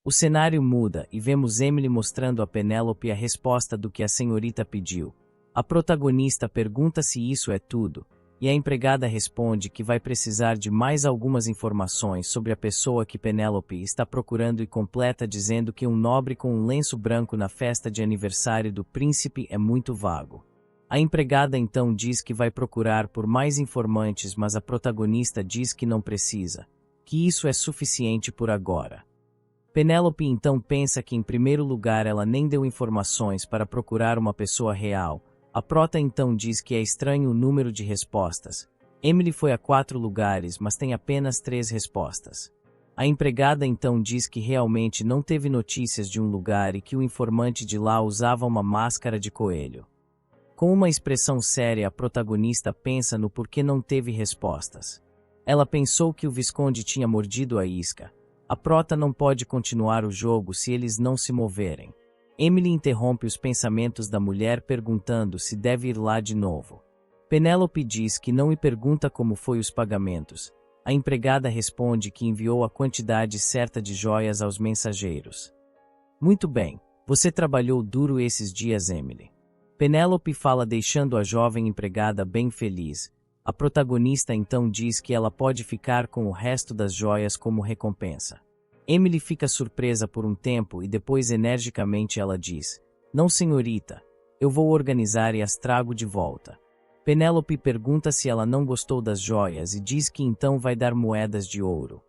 O cenário muda e vemos Emily mostrando a Penélope a resposta do que a senhorita pediu. A protagonista pergunta se isso é tudo, e a empregada responde que vai precisar de mais algumas informações sobre a pessoa que Penélope está procurando e completa dizendo que um nobre com um lenço branco na festa de aniversário do príncipe é muito vago. A empregada então diz que vai procurar por mais informantes, mas a protagonista diz que não precisa, que isso é suficiente por agora. Penélope então pensa que em primeiro lugar ela nem deu informações para procurar uma pessoa real. A prota então diz que é estranho o número de respostas. Emily foi a 4 lugares, mas tem apenas 3 respostas. A empregada então diz que realmente não teve notícias de um lugar e que o informante de lá usava uma máscara de coelho. Com uma expressão séria, a protagonista pensa no porquê não teve respostas. Ela pensou que o Visconde tinha mordido a isca. A prota não pode continuar o jogo se eles não se moverem. Emily interrompe os pensamentos da mulher perguntando se deve ir lá de novo. Penélope diz que não e pergunta como foi os pagamentos. A empregada responde que enviou a quantidade certa de joias aos mensageiros. Muito bem, você trabalhou duro esses dias, Emily. Penélope fala deixando a jovem empregada bem feliz. A protagonista então diz que ela pode ficar com o resto das joias como recompensa. Emily fica surpresa por um tempo e depois energicamente ela diz: "Não, senhorita, eu vou organizar e as trago de volta." Penélope pergunta se ela não gostou das joias e diz que então vai dar moedas de ouro.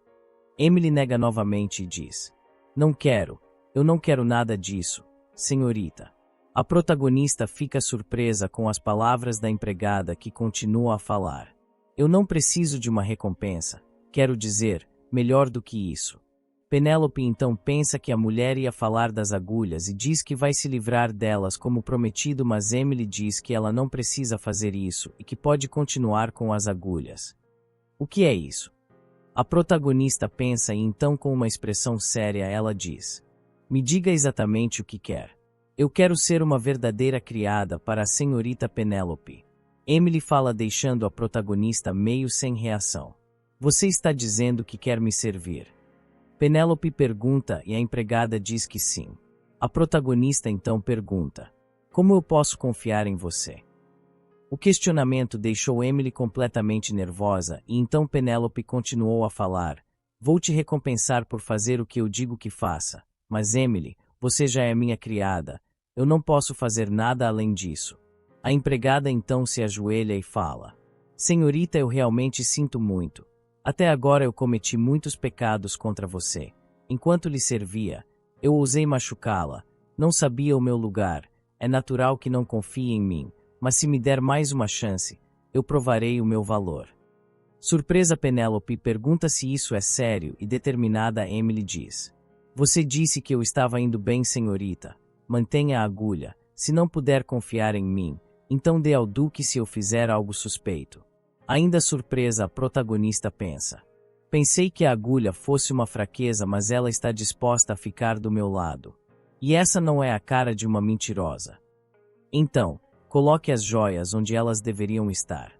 Emily nega novamente e diz: "Não quero, eu não quero nada disso, senhorita." A protagonista fica surpresa com as palavras da empregada que continua a falar. "Eu não preciso de uma recompensa, quero dizer, melhor do que isso." Penélope então pensa que a mulher ia falar das agulhas e diz que vai se livrar delas como prometido, mas Emily diz que ela não precisa fazer isso e que pode continuar com as agulhas. "O que é isso?" A protagonista pensa e então com uma expressão séria ela diz: "Me diga exatamente o que quer. Eu quero ser uma verdadeira criada para a senhorita Penélope." Emily fala deixando a protagonista meio sem reação. "Você está dizendo que quer me servir?" Penélope pergunta e a empregada diz que sim. A protagonista então pergunta: "Como eu posso confiar em você?" O questionamento deixou Emily completamente nervosa e então Penélope continuou a falar: "Vou te recompensar por fazer o que eu digo que faça. Mas Emily, você já é minha criada. Eu não posso fazer nada além disso." A empregada então se ajoelha e fala: "Senhorita, eu realmente sinto muito. Até agora eu cometi muitos pecados contra você. Enquanto lhe servia, eu ousei machucá-la. Não sabia o meu lugar. É natural que não confie em mim, mas se me der mais uma chance, eu provarei o meu valor." Surpresa, Penélope pergunta se isso é sério e determinada Emily diz: "Você disse que eu estava indo bem, senhorita. Mantenha a agulha. Se não puder confiar em mim, então dê ao duque se eu fizer algo suspeito." Ainda surpresa, a protagonista pensa: "Pensei que a agulha fosse uma fraqueza, mas ela está disposta a ficar do meu lado. E essa não é a cara de uma mentirosa. Então, coloque as joias onde elas deveriam estar."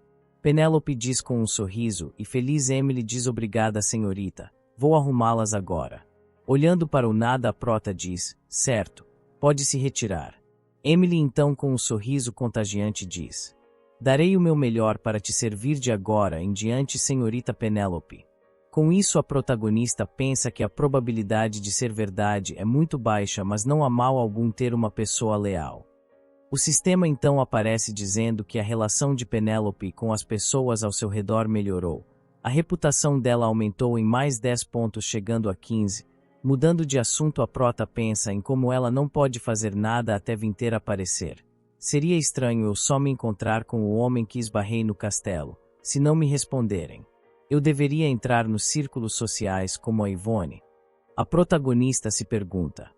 Penélope diz com um sorriso e feliz Emily diz: "Obrigada, senhorita. Vou arrumá-las agora." Olhando para o nada, a prota diz: "Certo, pode se retirar." Emily então com um sorriso contagiante diz: "Darei o meu melhor para te servir de agora em diante, senhorita Penélope." Com isso, a protagonista pensa que a probabilidade de ser verdade é muito baixa, mas não há mal algum ter uma pessoa leal. O sistema então aparece dizendo que a relação de Penélope com as pessoas ao seu redor melhorou. A reputação dela aumentou em mais 10 pontos, chegando a 15. Mudando de assunto, a prota pensa em como ela não pode fazer nada até Vinter aparecer. "Seria estranho eu só me encontrar com o homem que esbarrei no castelo, se não me responderem. Eu deveria entrar nos círculos sociais como a Yvonne." A protagonista se pergunta.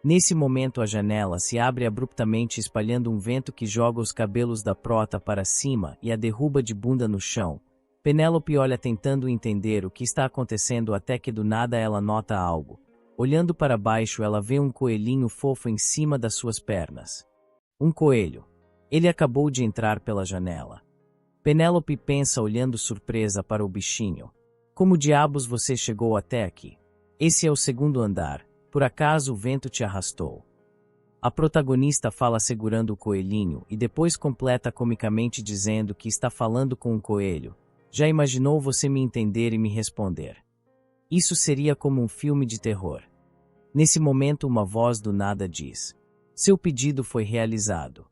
Nesse momento, a janela se abre abruptamente, espalhando um vento que joga os cabelos da prota para cima e a derruba de bunda no chão. Penélope olha tentando entender o que está acontecendo até que do nada ela nota algo. Olhando para baixo, ela vê um coelhinho fofo em cima das suas pernas. Um coelho. Ele acabou de entrar pela janela. Penélope pensa olhando surpresa para o bichinho. "Como diabos você chegou até aqui?" "Esse é o segundo andar. Por acaso o vento te arrastou? A protagonista fala segurando o coelhinho e depois completa comicamente dizendo que está falando com um coelho. Já imaginou você me entender e me responder? Isso seria como um filme de terror. Nesse momento uma voz do nada diz: seu pedido foi realizado.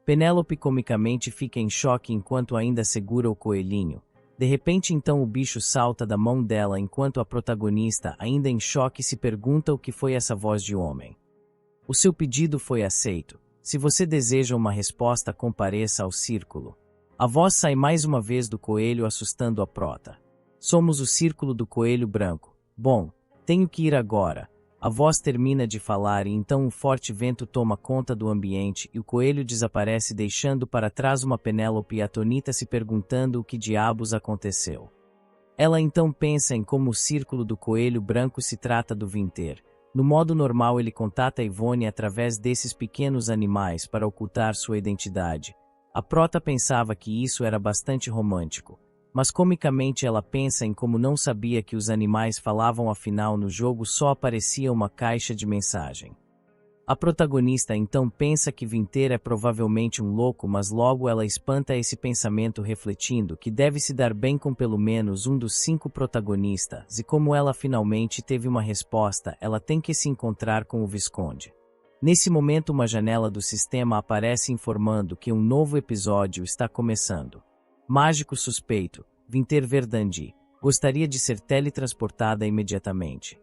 Penélope comicamente fica em choque enquanto ainda segura o coelhinho. De repente então o bicho salta da mão dela enquanto a protagonista, ainda em choque, se pergunta o que foi essa voz de homem. O seu pedido foi aceito. Se você deseja uma resposta, compareça ao círculo. A voz sai mais uma vez do coelho, assustando a prota. Somos o círculo do coelho branco. Bom, tenho que ir agora. A voz termina de falar e então um forte vento toma conta do ambiente e o coelho desaparece, deixando para trás uma Penélope atônita se perguntando o que diabos aconteceu. Ela então pensa em como o círculo do coelho branco se trata do Vinter. No modo normal ele contata Yvonne através desses pequenos animais para ocultar sua identidade. A prota pensava que isso era bastante romântico. Mas comicamente ela pensa em como não sabia que os animais falavam, afinal no jogo só aparecia uma caixa de mensagem. A protagonista então pensa que Vinter é provavelmente um louco, mas logo ela espanta esse pensamento refletindo que deve se dar bem com pelo menos um dos 5 protagonistas e como ela finalmente teve uma resposta, ela tem que se encontrar com o Visconde. Nesse momento uma janela do sistema aparece informando que um novo episódio está começando. Mágico suspeito, Vinter Verdandi, gostaria de ser teletransportada imediatamente.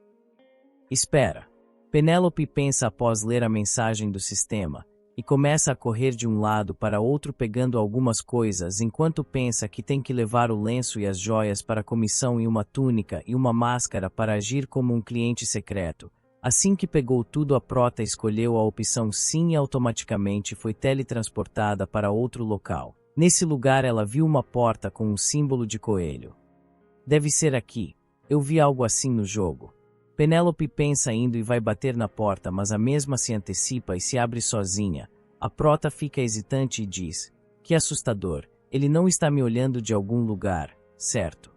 Espera. Penélope pensa após ler a mensagem do sistema, e começa a correr de um lado para outro pegando algumas coisas enquanto pensa que tem que levar o lenço e as joias para a comissão e uma túnica e uma máscara para agir como um cliente secreto. Assim que pegou tudo, a prota escolheu a opção sim e automaticamente foi teletransportada para outro local. Nesse lugar ela viu uma porta com um símbolo de coelho. Deve ser aqui. Eu vi algo assim no jogo. Penélope pensa indo e vai bater na porta, mas a mesma se antecipa e se abre sozinha. A prota fica hesitante e diz: que assustador, ele não está me olhando de algum lugar, certo?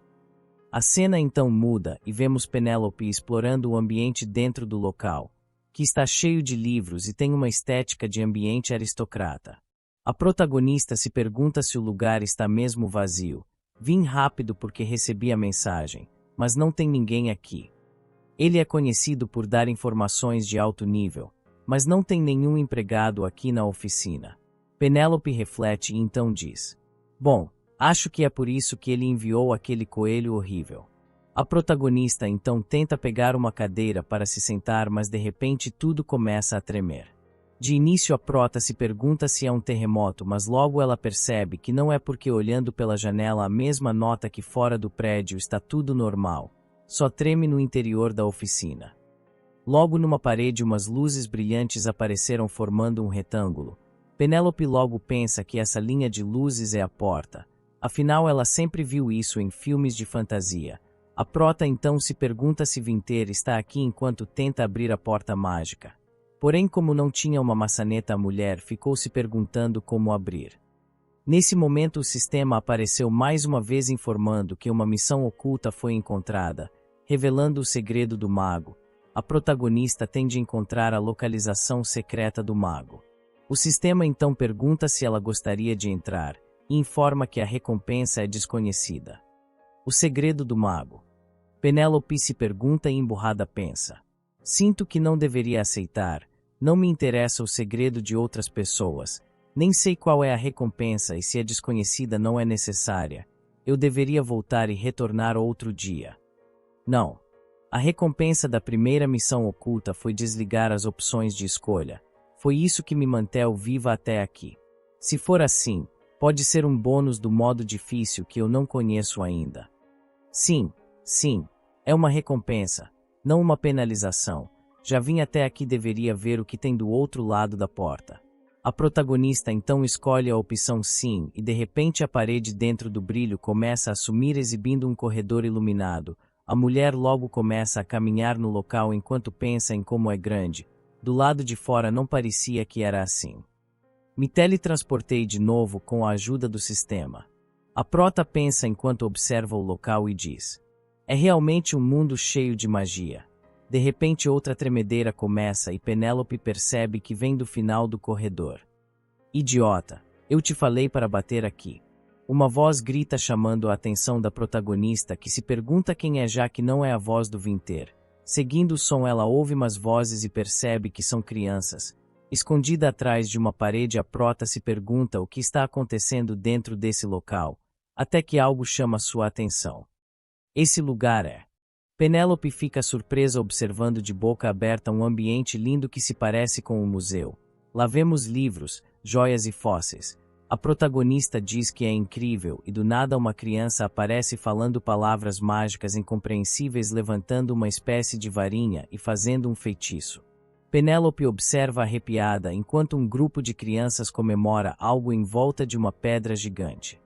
A cena então muda e vemos Penélope explorando o ambiente dentro do local, que está cheio de livros e tem uma estética de ambiente aristocrata. A protagonista se pergunta se o lugar está mesmo vazio. Vim rápido porque recebi a mensagem, mas não tem ninguém aqui. Ele é conhecido por dar informações de alto nível, mas não tem nenhum empregado aqui na oficina. Penélope reflete e então diz: bom, acho que é por isso que ele enviou aquele coelho horrível. A protagonista então tenta pegar uma cadeira para se sentar, mas de repente tudo começa a tremer. De início a prota se pergunta se é um terremoto, mas logo ela percebe que não é, porque olhando pela janela a mesma nota que fora do prédio está tudo normal. Só treme no interior da oficina. Logo numa parede umas luzes brilhantes apareceram formando um retângulo. Penélope logo pensa que essa linha de luzes é a porta. Afinal ela sempre viu isso em filmes de fantasia. A prota então se pergunta se Vinter está aqui enquanto tenta abrir a porta mágica. Porém, como não tinha uma maçaneta, a mulher ficou se perguntando como abrir. Nesse momento o sistema apareceu mais uma vez informando que uma missão oculta foi encontrada, revelando o segredo do mago. A protagonista tem de encontrar a localização secreta do mago. O sistema então pergunta se ela gostaria de entrar, e informa que a recompensa é desconhecida. O segredo do mago. Penélope se pergunta e emburrada pensa: sinto que não deveria aceitar. Não me interessa o segredo de outras pessoas. Nem sei qual é a recompensa e se é desconhecida não é necessária. Eu deveria voltar e retornar outro dia. Não. A recompensa da primeira missão oculta foi desligar as opções de escolha. Foi isso que me manteve viva até aqui. Se for assim, pode ser um bônus do modo difícil que eu não conheço ainda. Sim, é uma recompensa, não uma penalização. Já vim até aqui, deveria ver o que tem do outro lado da porta. A protagonista então escolhe a opção sim e de repente a parede dentro do brilho começa a sumir, exibindo um corredor iluminado. A mulher logo começa a caminhar no local enquanto pensa em como é grande. Do lado de fora não parecia que era assim. Me teletransportei de novo com a ajuda do sistema. A prota pensa enquanto observa o local e diz: é realmente um mundo cheio de magia. De repente outra tremedeira começa e Penélope percebe que vem do final do corredor. Idiota, eu te falei para bater aqui. Uma voz grita chamando a atenção da protagonista que se pergunta quem é já que não é a voz do Vinter. Seguindo o som ela ouve umas vozes e percebe que são crianças. Escondida atrás de uma parede a prota se pergunta o que está acontecendo dentro desse local, até que algo chama sua atenção. Esse lugar é... Penélope fica surpresa observando de boca aberta um ambiente lindo que se parece com um museu. Lá vemos livros, joias e fósseis. A protagonista diz que é incrível e do nada uma criança aparece falando palavras mágicas incompreensíveis levantando uma espécie de varinha e fazendo um feitiço. Penélope observa arrepiada enquanto um grupo de crianças comemora algo em volta de uma pedra gigante.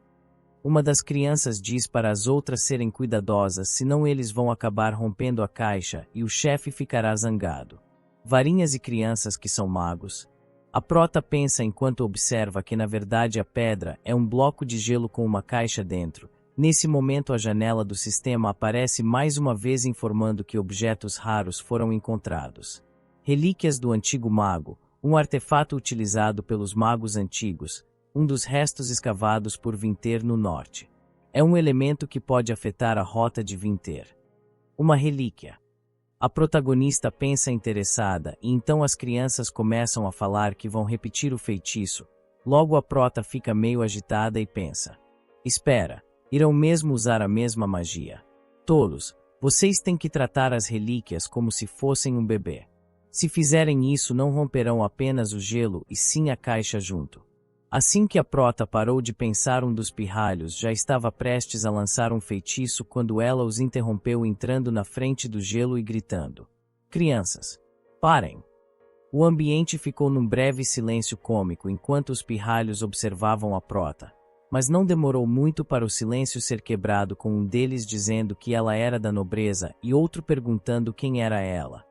Uma das crianças diz para as outras serem cuidadosas senão eles vão acabar rompendo a caixa e o chefe ficará zangado. Varinhas e crianças que são magos. A prota pensa enquanto observa que na verdade a pedra é um bloco de gelo com uma caixa dentro. Nesse momento a janela do sistema aparece mais uma vez informando que objetos raros foram encontrados. Relíquias do antigo mago, um artefato utilizado pelos magos antigos, um dos restos escavados por Vinter no norte. É um elemento que pode afetar a rota de Vinter. Uma relíquia. A protagonista pensa interessada e então as crianças começam a falar que vão repetir o feitiço. Logo a prota fica meio agitada e pensa: espera, irão mesmo usar a mesma magia? Tolos, vocês têm que tratar as relíquias como se fossem um bebê. Se fizerem isso não romperão apenas o gelo e sim a caixa junto. Assim que a prota parou de pensar um dos pirralhos já estava prestes a lançar um feitiço quando ela os interrompeu entrando na frente do gelo e gritando: crianças, parem! O ambiente ficou num breve silêncio cômico enquanto os pirralhos observavam a prota, mas não demorou muito para o silêncio ser quebrado com um deles dizendo que ela era da nobreza e outro perguntando quem era ela.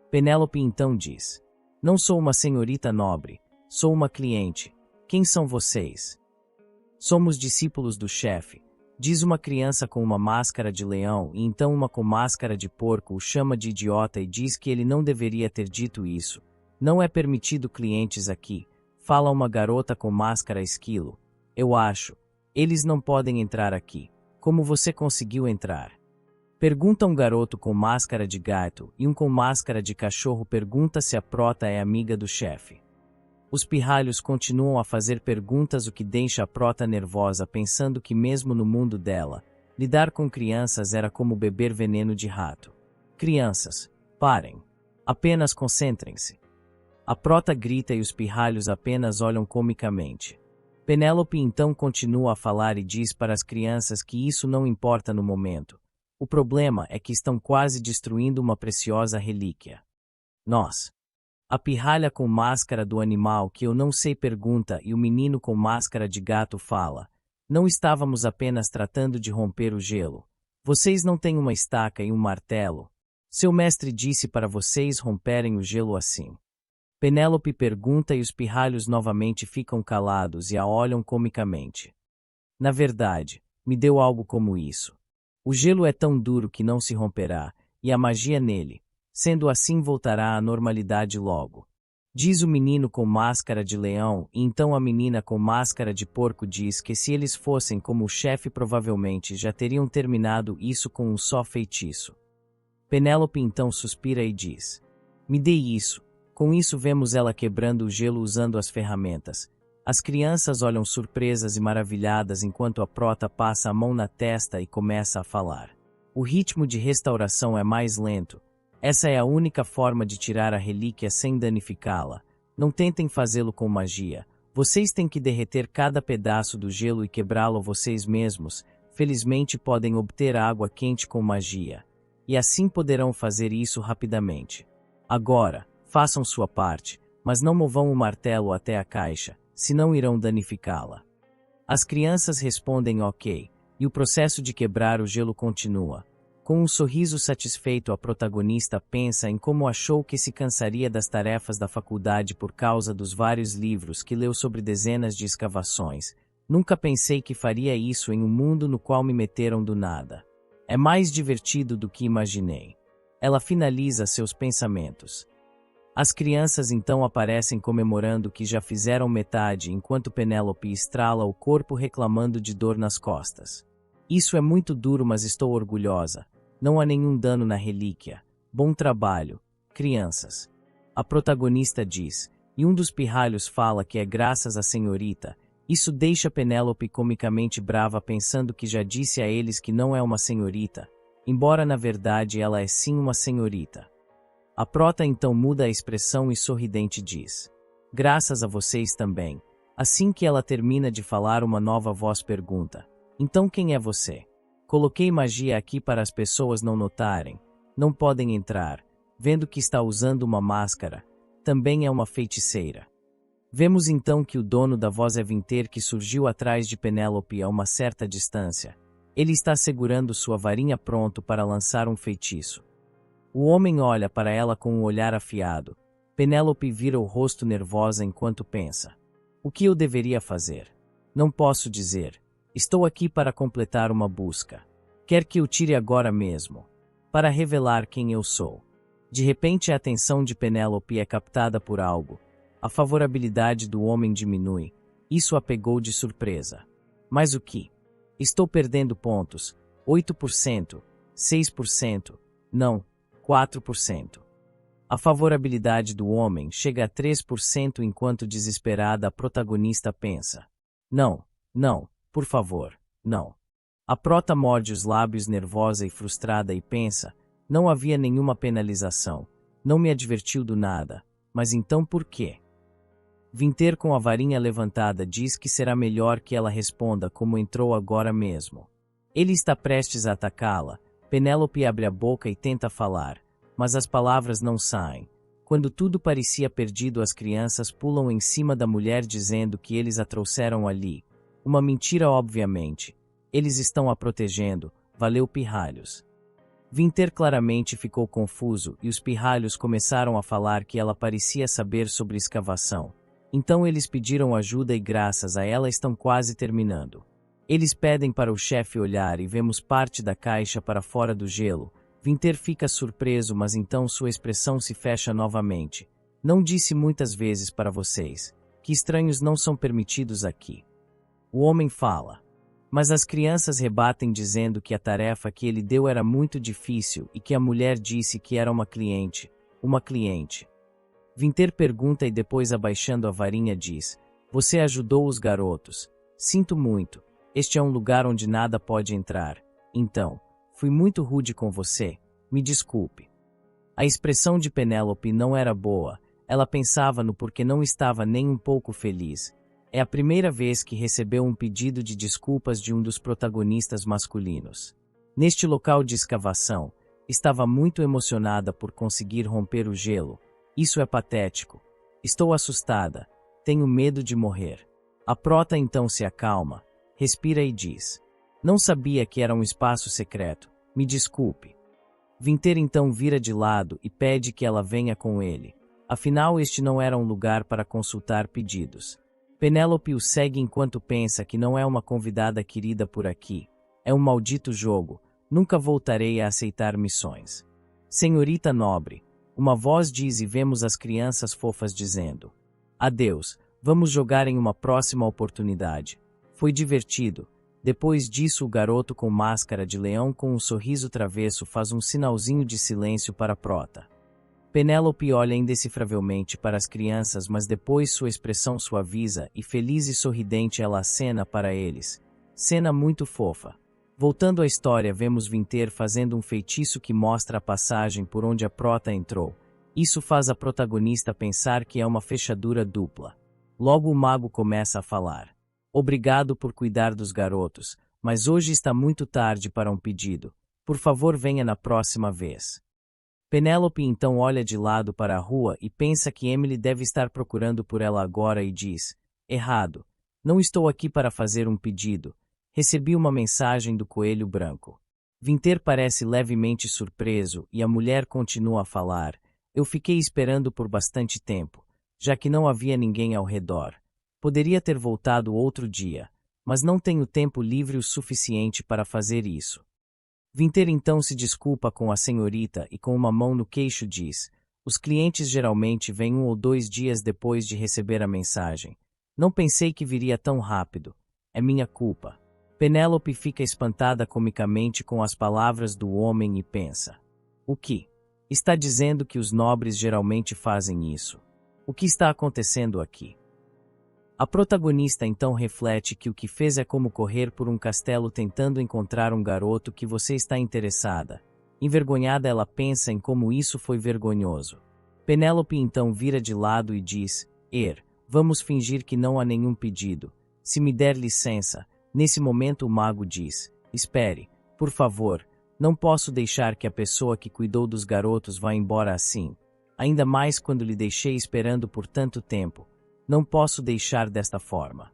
Penélope então diz: não sou uma senhorita nobre, sou uma cliente. Quem são vocês? Somos discípulos do chefe, diz uma criança com uma máscara de leão e então uma com máscara de porco o chama de idiota e diz que ele não deveria ter dito isso. Não é permitido clientes aqui, fala uma garota com máscara esquilo. Eu acho, eles não podem entrar aqui. Como você conseguiu entrar? Pergunta um garoto com máscara de gato e um com máscara de cachorro pergunta se a prota é amiga do chefe. Os pirralhos continuam a fazer perguntas o que deixa a prota nervosa pensando que mesmo no mundo dela, lidar com crianças era como beber veneno de rato. Crianças, parem. Apenas concentrem-se. A prota grita e os pirralhos apenas olham comicamente. Penélope então continua a falar e diz para as crianças que isso não importa no momento. O problema é que estão quase destruindo uma preciosa relíquia. Nós. A pirralha com máscara do animal que eu não sei pergunta e o menino com máscara de gato fala: não estávamos apenas tratando de romper o gelo. Vocês não têm uma estaca e um martelo. Seu mestre disse para vocês romperem o gelo assim. Penélope pergunta e os pirralhos novamente ficam calados e a olham comicamente. Na verdade, me deu algo como isso. O gelo é tão duro que não se romperá, e a magia nele. Sendo assim voltará à normalidade logo. Diz o menino com máscara de leão e então a menina com máscara de porco diz que se eles fossem como o chefe provavelmente já teriam terminado isso com um só feitiço. Penélope então suspira e diz: me dê isso. Com isso vemos ela quebrando o gelo usando as ferramentas. As crianças olham surpresas e maravilhadas enquanto a prota passa a mão na testa e começa a falar. O ritmo de restauração é mais lento. Essa é a única forma de tirar a relíquia sem danificá-la. Não tentem fazê-lo com magia. Vocês têm que derreter cada pedaço do gelo e quebrá-lo vocês mesmos. Felizmente podem obter água quente com magia. E assim poderão fazer isso rapidamente. Agora, façam sua parte, mas não movam o martelo até a caixa, senão irão danificá-la. As crianças respondem ok, e o processo de quebrar o gelo continua. Com um sorriso satisfeito a protagonista pensa em como achou que se cansaria das tarefas da faculdade por causa dos vários livros que leu sobre dezenas de escavações. Nunca pensei que faria isso em um mundo no qual me meteram do nada. É mais divertido do que imaginei. Ela finaliza seus pensamentos. As crianças então aparecem comemorando que já fizeram metade enquanto Penélope estrala o corpo reclamando de dor nas costas. Isso é muito duro, mas estou orgulhosa. Não há nenhum dano na relíquia. Bom trabalho, crianças. A protagonista diz, e um dos pirralhos fala que é graças à senhorita. Isso deixa Penélope comicamente brava pensando que já disse a eles que não é uma senhorita, embora na verdade ela é sim uma senhorita. A prota então muda a expressão e sorridente diz, graças a vocês também. Assim que ela termina de falar, uma nova voz pergunta, então quem é você? Coloquei magia aqui para as pessoas não notarem. Não podem entrar, vendo que está usando uma máscara. Também é uma feiticeira. Vemos então que o dono da voz é Vinter, que surgiu atrás de Penélope a uma certa distância. Ele está segurando sua varinha pronto para lançar um feitiço. O homem olha para ela com um olhar afiado. Penélope vira o rosto nervosa enquanto pensa. O que eu deveria fazer? Não posso dizer. Estou aqui para completar uma busca. Quer que eu tire agora mesmo? Para revelar quem eu sou. De repente a atenção de Penélope é captada por algo. A favorabilidade do homem diminui. Isso a pegou de surpresa. Mas o que? Estou perdendo pontos. 8%, 6%, não, 4%. A favorabilidade do homem chega a 3% enquanto desesperada a protagonista pensa. Não, não, por favor, não. A prota morde os lábios nervosa e frustrada e pensa, não havia nenhuma penalização. Não me advertiu do nada. Mas então por quê? Vinter com a varinha levantada diz que será melhor que ela responda como entrou agora mesmo. Ele está prestes a atacá-la. Penélope abre a boca e tenta falar, mas as palavras não saem. Quando tudo parecia perdido, as crianças pulam em cima da mulher dizendo que eles a trouxeram ali. Uma mentira, obviamente. Eles estão a protegendo. Valeu, pirralhos. Vinter claramente ficou confuso e os pirralhos começaram a falar que ela parecia saber sobre escavação. Então eles pediram ajuda e graças a ela estão quase terminando. Eles pedem para o chefe olhar e vemos parte da caixa para fora do gelo. Vinter fica surpreso, mas então sua expressão se fecha novamente. Não disse muitas vezes para vocês que estranhos não são permitidos aqui. O homem fala. Mas as crianças rebatem dizendo que a tarefa que ele deu era muito difícil e que a mulher disse que era uma cliente. Uma cliente. Vinter pergunta e depois abaixando a varinha diz, você ajudou os garotos. Sinto muito. Este é um lugar onde nada pode entrar. Então, fui muito rude com você. Me desculpe. A expressão de Penélope não era boa. Ela pensava no porquê não estava nem um pouco feliz. É a primeira vez que recebeu um pedido de desculpas de um dos protagonistas masculinos. Neste local de escavação, estava muito emocionada por conseguir romper o gelo. Isso é patético. Estou assustada. Tenho medo de morrer. A prota então se acalma, respira e diz. Não sabia que era um espaço secreto. Me desculpe. Vinter então vira de lado e pede que ela venha com ele. Afinal, este não era um lugar para consultar pedidos. Penélope o segue enquanto pensa que não é uma convidada querida por aqui. É um maldito jogo. Nunca voltarei a aceitar missões. Senhorita nobre. Uma voz diz e vemos as crianças fofas dizendo. Adeus, vamos jogar em uma próxima oportunidade. Foi divertido. Depois disso o garoto com máscara de leão com um sorriso travesso faz um sinalzinho de silêncio para a prota. Penélope olha indecifravelmente para as crianças, mas depois sua expressão suaviza e feliz e sorridente ela acena para eles. Cena muito fofa. Voltando à história, vemos Vinter fazendo um feitiço que mostra a passagem por onde a prota entrou. Isso faz a protagonista pensar que é uma fechadura dupla. Logo o mago começa a falar. Obrigado por cuidar dos garotos, mas hoje está muito tarde para um pedido. Por favor, venha na próxima vez. Penélope então olha de lado para a rua e pensa que Emily deve estar procurando por ela agora e diz, errado. Não estou aqui para fazer um pedido. Recebi uma mensagem do coelho branco. Vinter parece levemente surpreso e a mulher continua a falar. Eu fiquei esperando por bastante tempo, já que não havia ninguém ao redor. Poderia ter voltado outro dia, mas não tenho tempo livre o suficiente para fazer isso. Vinter então se desculpa com a senhorita e com uma mão no queixo diz: os clientes geralmente vêm 1 ou 2 dias depois de receber a mensagem. Não pensei que viria tão rápido. É minha culpa. Penélope fica espantada comicamente com as palavras do homem e pensa: o que? Está dizendo que os nobres geralmente fazem isso. O que está acontecendo aqui? A protagonista então reflete que o que fez é como correr por um castelo tentando encontrar um garoto que você está interessada. Envergonhada, ela pensa em como isso foi vergonhoso. Penélope então vira de lado e diz: vamos fingir que não há nenhum pedido. Se me der licença. Nesse momento o mago diz: espere, por favor, não posso deixar que a pessoa que cuidou dos garotos vá embora assim. Ainda mais quando lhe deixei esperando por tanto tempo. Não posso deixar desta forma.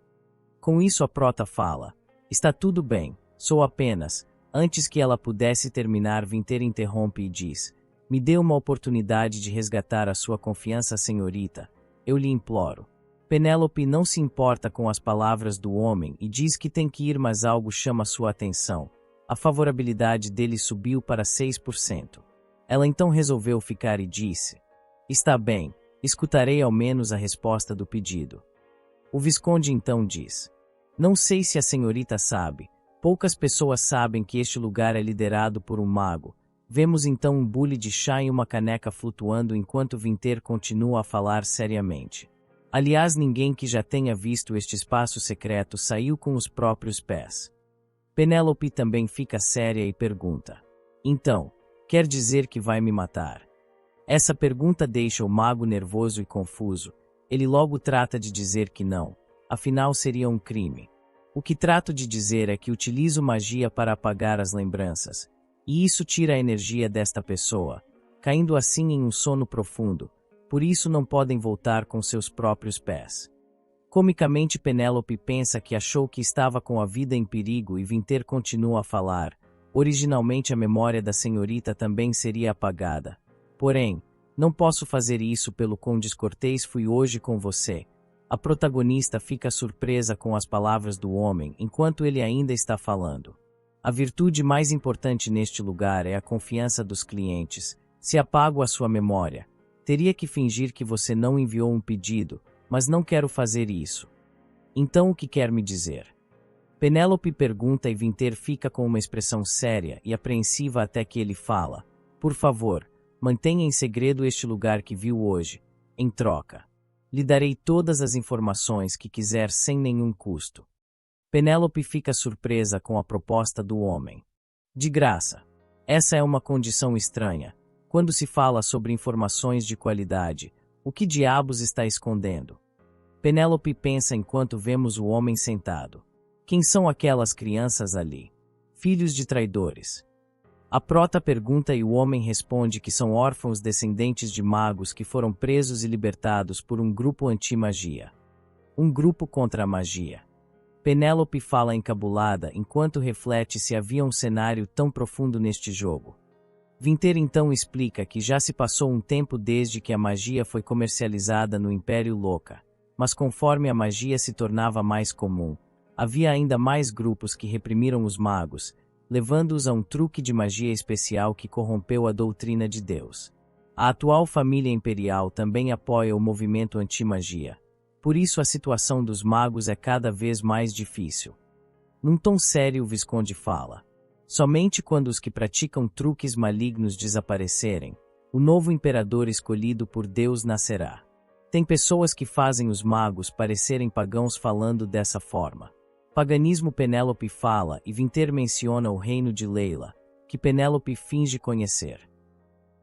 Com isso a prota fala: está tudo bem, sou apenas... Antes que ela pudesse terminar, Vinter interrompe e diz: me dê uma oportunidade de resgatar a sua confiança, senhorita. Eu lhe imploro. Penélope não se importa com as palavras do homem e diz que tem que ir, mas algo chama sua atenção. A favorabilidade dele subiu para 6%. Ela então resolveu ficar e disse: está bem, escutarei ao menos a resposta do pedido. O Visconde então diz: não sei se a senhorita sabe, poucas pessoas sabem que este lugar é liderado por um mago. Vemos então um bule de chá em uma caneca flutuando enquanto Vinter continua a falar seriamente. Aliás, ninguém que já tenha visto este espaço secreto saiu com os próprios pés. Penélope também fica séria e pergunta: então, quer dizer que vai me matar? Essa pergunta deixa o mago nervoso e confuso. Ele logo trata de dizer que não, afinal seria um crime. O que trato de dizer é que utilizo magia para apagar as lembranças, e isso tira a energia desta pessoa, caindo assim em um sono profundo. Por isso não podem voltar com seus próprios pés. Comicamente, Penélope pensa que achou que estava com a vida em perigo e Vinter continua a falar. Originalmente a memória da senhorita também seria apagada. Porém, não posso fazer isso pelo quão descortês fui hoje com você. A protagonista fica surpresa com as palavras do homem enquanto ele ainda está falando. A virtude mais importante neste lugar é a confiança dos clientes. Se apago a sua memória, teria que fingir que você não enviou um pedido, mas não quero fazer isso. Então o que quer me dizer? Penélope pergunta e Vinter fica com uma expressão séria e apreensiva até que ele fala: por favor, mantenha em segredo este lugar que viu hoje. Em troca, lhe darei todas as informações que quiser sem nenhum custo. Penélope fica surpresa com a proposta do homem. De graça. Essa é uma condição estranha. Quando se fala sobre informações de qualidade, o que diabos está escondendo? Penélope pensa enquanto vemos o homem sentado. Quem são aquelas crianças ali? Filhos de traidores. A prota pergunta e o homem responde que são órfãos descendentes de magos que foram presos e libertados por um grupo anti-magia. Um grupo contra a magia. Penélope fala encabulada enquanto reflete se havia um cenário tão profundo neste jogo. Vinter então explica que já se passou um tempo desde que a magia foi comercializada no Império Loca, mas conforme a magia se tornava mais comum, havia ainda mais grupos que reprimiram os magos, levando-os a um truque de magia especial que corrompeu a doutrina de Deus. A atual família imperial também apoia o movimento anti-magia. Por isso a situação dos magos é cada vez mais difícil. Num tom sério, o Visconde fala: somente quando os que praticam truques malignos desaparecerem, o novo imperador escolhido por Deus nascerá. Tem pessoas que fazem os magos parecerem pagãos falando dessa forma. Paganismo. Penélope fala e Vinter menciona o reino de Leila, que Penélope finge conhecer.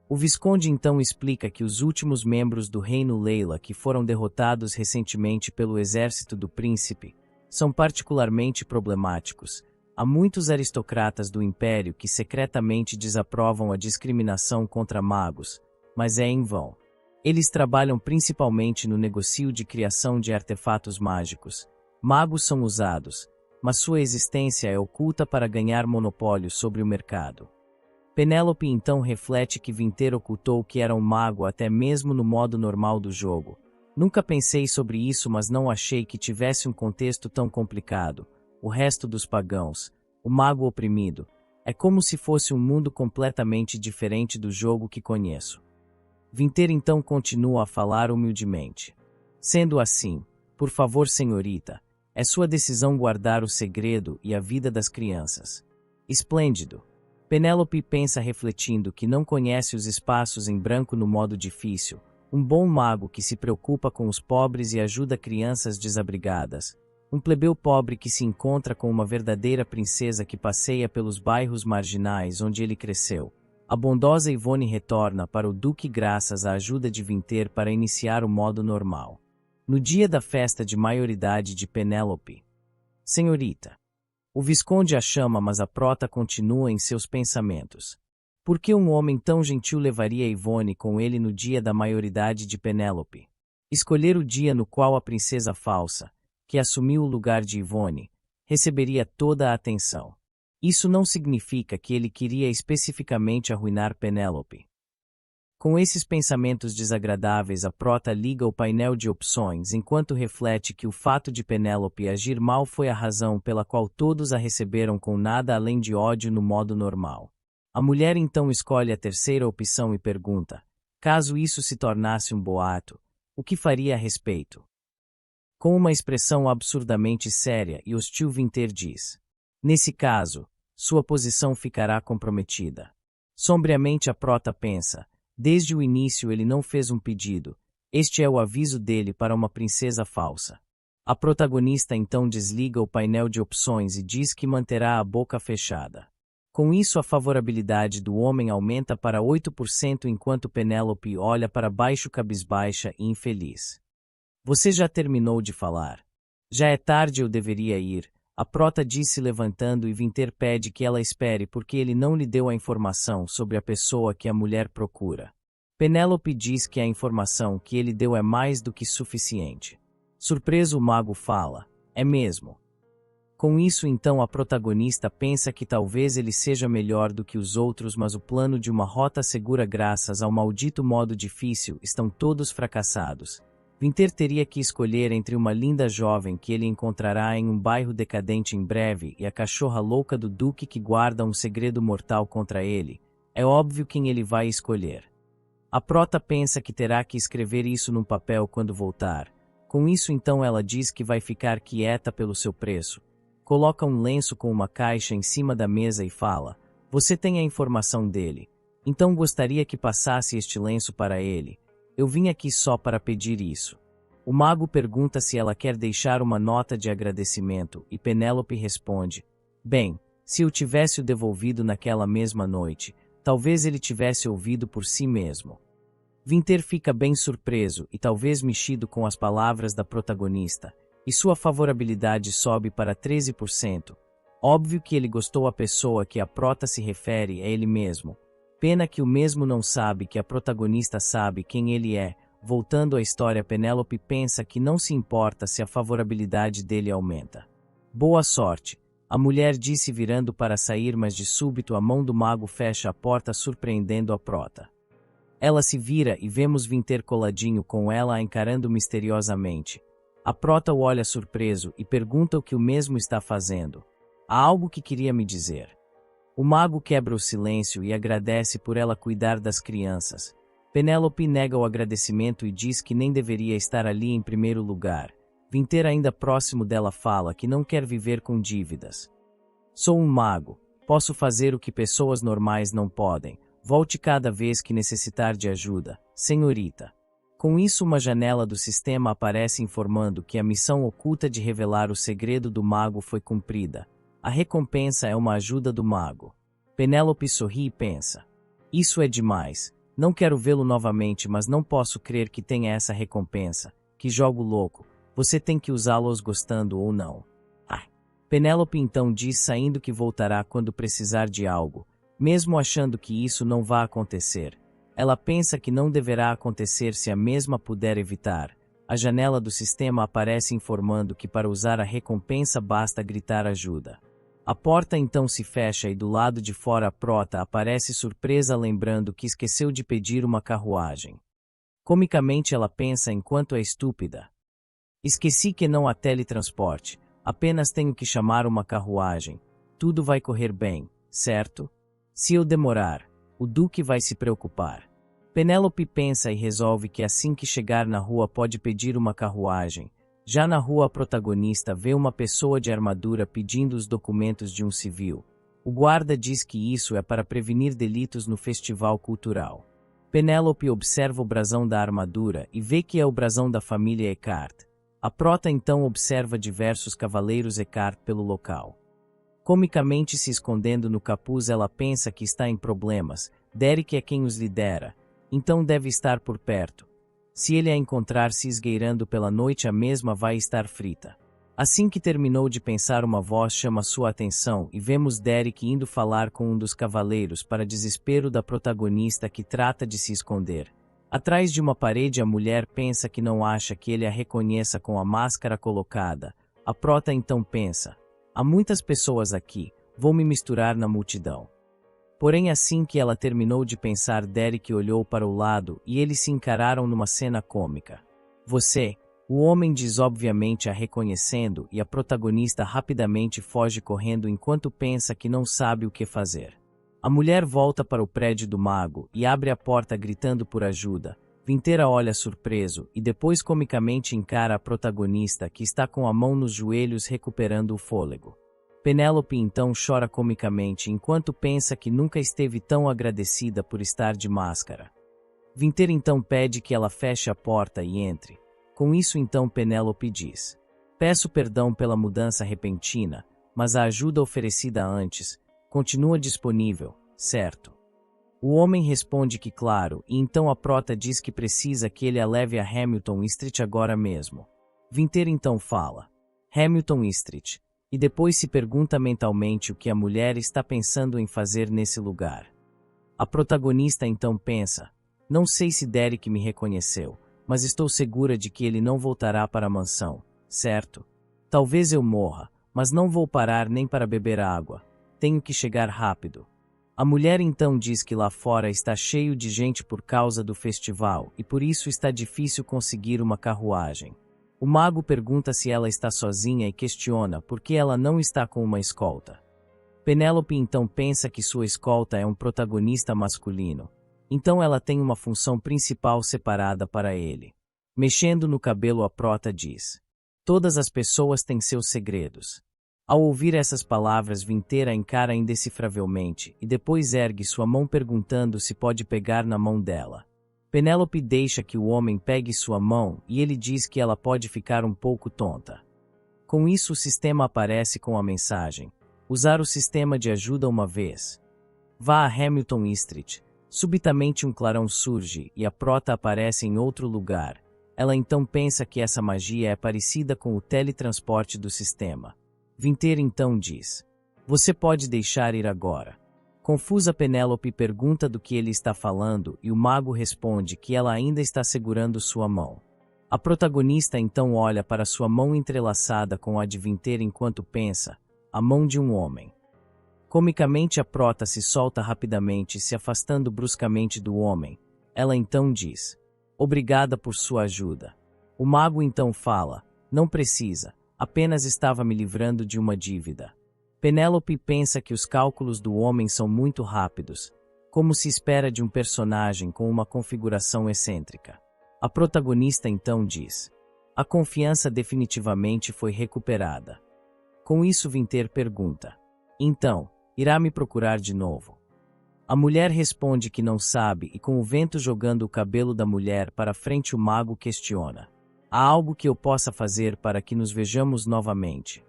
O Visconde então explica que os últimos membros do reino Leila que foram derrotados recentemente pelo exército do príncipe são particularmente problemáticos. Há muitos aristocratas do império que secretamente desaprovam a discriminação contra magos, mas é em vão. Eles trabalham principalmente no negócio de criação de artefatos mágicos. Magos são usados, mas sua existência é oculta para ganhar monopólio sobre o mercado. Penélope então reflete que Vinter ocultou que era um mago até mesmo no modo normal do jogo. Nunca pensei sobre isso, mas não achei que tivesse um contexto tão complicado. O resto dos pagãos, o mago oprimido, É como se fosse um mundo completamente diferente do jogo que conheço. Vinter então continua a falar humildemente. Sendo assim, por favor, senhorita, é sua decisão guardar o segredo e a vida das crianças. Esplêndido. Penélope pensa refletindo que não conhece os espaços em branco no modo difícil, um bom mago que se preocupa com os pobres e ajuda crianças desabrigadas, um plebeu pobre que se encontra com uma verdadeira princesa que passeia pelos bairros marginais onde ele cresceu. A bondosa Yvonne retorna para o duque graças à ajuda de Vinter para iniciar o modo normal. No dia da festa de maioridade de Penélope. Senhorita. O Visconde a chama, mas a prota continua em seus pensamentos. Por que um homem tão gentil levaria Yvonne com ele no dia da maioridade de Penélope? Escolher o dia no qual a princesa falsa, que assumiu o lugar de Yvonne, receberia toda a atenção. Isso não significa que ele queria especificamente arruinar Penélope. Com esses pensamentos desagradáveis, a prota liga o painel de opções enquanto reflete que o fato de Penélope agir mal foi a razão pela qual todos a receberam com nada além de ódio no modo normal. A mulher então escolhe a terceira opção e pergunta: caso isso se tornasse um boato, o que faria a respeito? Com uma expressão absurdamente séria e hostil, Vinter diz: nesse caso, sua posição ficará comprometida. Sombriamente a prota pensa: desde o início ele não fez um pedido, este é o aviso dele para uma princesa falsa. A protagonista então desliga o painel de opções e diz que manterá a boca fechada. Com isso a favorabilidade do homem aumenta para 8% enquanto Penélope olha para baixo cabisbaixa e infeliz. Você já terminou de falar? Já é tarde, eu deveria ir, a prota disse levantando e Vinter pede que ela espere porque ele não lhe deu a informação sobre a pessoa que a mulher procura. Penélope diz que a informação que ele deu é mais do que suficiente. Surpreso, o mago fala: é mesmo? Com isso então a protagonista pensa que talvez ele seja melhor do que os outros, mas o plano de uma rota segura graças ao maldito modo difícil estão todos fracassados. Vinter teria que escolher entre uma linda jovem que ele encontrará em um bairro decadente em breve e a cachorra louca do duque que guarda um segredo mortal contra ele. É óbvio quem ele vai escolher. A prota pensa que terá que escrever isso num papel quando voltar. Com isso então ela diz que vai ficar quieta pelo seu preço. Coloca um lenço com uma caixa em cima da mesa e fala: você tem a informação dele. Então gostaria que passasse este lenço para ele. Eu vim aqui só para pedir isso. O mago pergunta se ela quer deixar uma nota de agradecimento e Penélope responde: bem, se eu tivesse o devolvido naquela mesma noite, talvez ele tivesse ouvido por si mesmo. Vinter fica bem surpreso e talvez mexido com as palavras da protagonista, e sua favorabilidade sobe para 13%. Óbvio que ele gostou. A pessoa que a prota se refere é ele mesmo. Pena que o mesmo não sabe que a protagonista sabe quem ele é. Voltando à história, Penélope pensa que não se importa se a favorabilidade dele aumenta. Boa sorte, a mulher disse virando para sair, mas de súbito a mão do mago fecha a porta, surpreendendo a prota. Ela se vira e vemos Vinter coladinho com ela a encarando misteriosamente. A prota o olha surpreso e pergunta o que o mesmo está fazendo. Há algo que queria me dizer. O mago quebra o silêncio e agradece por ela cuidar das crianças. Penélope nega o agradecimento e diz que nem deveria estar ali em primeiro lugar. Vinter, ainda próximo dela, fala que não quer viver com dívidas. Sou um mago. Posso fazer o que pessoas normais não podem. Volte cada vez que necessitar de ajuda, senhorita. Com isso, uma janela do sistema aparece informando que a missão oculta de revelar o segredo do mago foi cumprida. A recompensa é uma ajuda do mago. Penélope sorri e pensa: isso é demais. Não quero vê-lo novamente, mas não posso crer que tenha essa recompensa. Que jogo louco. Você tem que usá-los gostando ou não. Penélope então diz saindo que voltará quando precisar de algo, mesmo achando que isso não vai acontecer. Ela pensa que não deverá acontecer se a mesma puder evitar. A janela do sistema aparece informando que para usar a recompensa basta gritar ajuda. A porta então se fecha e do lado de fora a prota aparece surpresa, lembrando que esqueceu de pedir uma carruagem. Comicamente ela pensa enquanto é estúpida. Esqueci que não há teletransporte, apenas tenho que chamar uma carruagem. Tudo vai correr bem. certo? Se eu demorar, o Duque vai se preocupar. Penélope pensa e resolve que assim que chegar na rua pode pedir uma carruagem. Já na rua a protagonista vê uma pessoa de armadura pedindo os documentos de um civil. O guarda diz que isso é para prevenir delitos no festival cultural. Penélope observa o brasão da armadura e vê que é o brasão da família Eckhart. A prota então observa diversos cavaleiros Eckhart pelo local. Comicamente se escondendo no capuz, ela pensa que está em problemas. Derek é quem os lidera, então deve estar por perto. Se ele a encontrar se esgueirando pela noite, a mesma vai estar frita. Assim que terminou de pensar, uma voz chama sua atenção e vemos Derek indo falar com um dos cavaleiros para desespero da protagonista que trata de se esconder. Atrás de uma parede, a mulher pensa que não acha que ele a reconheça com a máscara colocada. A prota então pensa: há muitas pessoas aqui, vou me misturar na multidão. Porém, assim que ela terminou de pensar, Derek olhou para o lado e eles se encararam numa cena cômica. Você, o homem diz, obviamente a reconhecendo, e a protagonista rapidamente foge correndo enquanto pensa que não sabe o que fazer. A mulher volta para o prédio do mago e abre a porta gritando por ajuda. Vinteira olha surpreso e depois comicamente encara a protagonista, que está com a mão nos joelhos recuperando o fôlego. Penélope então chora comicamente enquanto pensa que nunca esteve tão agradecida por estar de máscara. Vinteira então pede que ela feche a porta e entre. Com isso então Penélope diz: peço perdão pela mudança repentina, mas a ajuda oferecida antes continua disponível, certo? O homem responde que claro, e então a prota diz que precisa que ele a leve a Hamilton Street agora mesmo. Vinteira então fala: Hamilton Street, e depois se pergunta mentalmente o que a mulher está pensando em fazer nesse lugar. A protagonista então pensa: não sei se Derek me reconheceu, mas estou segura de que ele não voltará para a mansão, certo? Talvez eu morra, mas não vou parar nem para beber água. Tenho que chegar rápido. A mulher então diz que lá fora está cheio de gente por causa do festival e por isso está difícil conseguir uma carruagem. O mago pergunta se ela está sozinha e questiona por que ela não está com uma escolta. Penélope então pensa que sua escolta é um protagonista masculino. Então ela tem uma função principal separada para ele. Mexendo no cabelo, a prota diz: todas as pessoas têm seus segredos. Ao ouvir essas palavras, Vinteira encara indecifravelmente e depois ergue sua mão perguntando se pode pegar na mão dela. Penélope deixa que o homem pegue sua mão e ele diz que ela pode ficar um pouco tonta. Com isso, o sistema aparece com a mensagem: usar o sistema de ajuda uma vez. Vá a Hamilton Street. Subitamente um clarão surge e a prota aparece em outro lugar. Ela então pensa que essa magia é parecida com o teletransporte do sistema. Vinteira então diz: você pode deixar ir agora. Confusa, Penélope pergunta do que ele está falando e o mago responde que ela ainda está segurando sua mão. A protagonista então olha para sua mão entrelaçada com a de Vinteira enquanto pensa: a mão de um homem. Comicamente, a prota se solta rapidamente, se afastando bruscamente do homem. Ela então diz: obrigada por sua ajuda. O mago então fala: não precisa, apenas estava me livrando de uma dívida. Penélope pensa que os cálculos do homem são muito rápidos, como se espera de um personagem com uma configuração excêntrica. A protagonista então diz: a confiança definitivamente foi recuperada. Com isso, Vinteira pergunta: então, irá me procurar de novo? A mulher responde que não sabe e, com o vento jogando o cabelo da mulher para frente, o mago questiona: há algo que eu possa fazer para que nos vejamos novamente?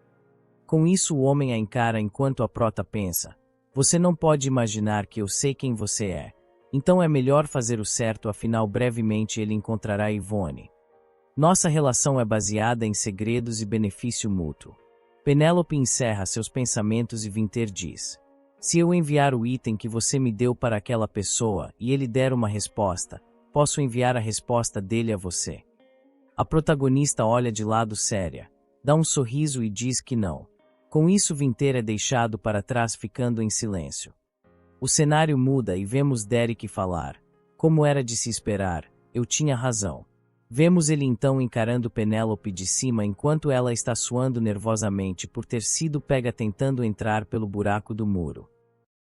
Com isso, o homem a encara enquanto a prota pensa: você não pode imaginar que eu sei quem você é. Então é melhor fazer o certo, afinal brevemente ele encontrará Yvonne. Nossa relação é baseada em segredos e benefício mútuo. Penélope encerra seus pensamentos e Vinteira diz: se eu enviar o item que você me deu para aquela pessoa e ele der uma resposta, posso enviar a resposta dele a você. A protagonista olha de lado séria, dá um sorriso e diz que não. Com isso, Vinteira é deixado para trás, ficando em silêncio. O cenário muda e vemos Derek falar: como era de se esperar, eu tinha razão. Vemos ele então encarando Penélope de cima enquanto ela está suando nervosamente por ter sido pega tentando entrar pelo buraco do muro.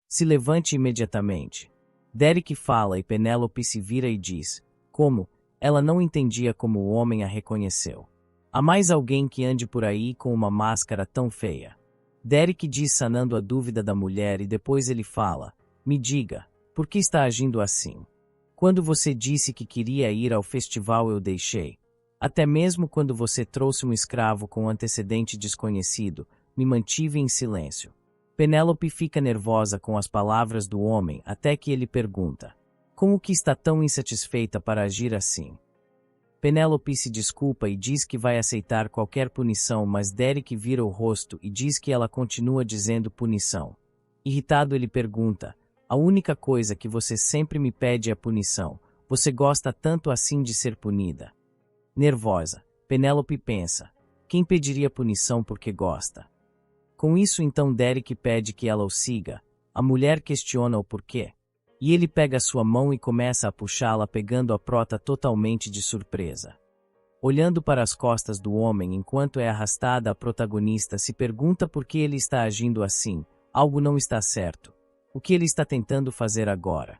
Se levante imediatamente. Derek fala e Penélope se vira e diz: como? Ela não entendia como o homem a reconheceu. Há mais alguém que ande por aí com uma máscara tão feia? Derek diz, sanando a dúvida da mulher, e depois ele fala: me diga, por que está agindo assim? Quando você disse que queria ir ao festival eu deixei. Até mesmo quando você trouxe um escravo com antecedente desconhecido, me mantive em silêncio. Penélope fica nervosa com as palavras do homem até que ele pergunta: como que está tão insatisfeita para agir assim? Penélope se desculpa e diz que vai aceitar qualquer punição, mas Derek vira o rosto e diz que ela continua dizendo punição. Irritado, ele pergunta: a única coisa que você sempre me pede é punição. Você gosta tanto assim de ser punida? Nervosa, Penélope pensa: quem pediria punição porque gosta? Com isso, então Derek pede que ela o siga. A mulher questiona o porquê. E ele pega sua mão e começa a puxá-la, pegando a prota totalmente de surpresa. Olhando para as costas do homem enquanto é arrastada, a protagonista se pergunta por que ele está agindo assim. Algo não está certo. O que ele está tentando fazer agora?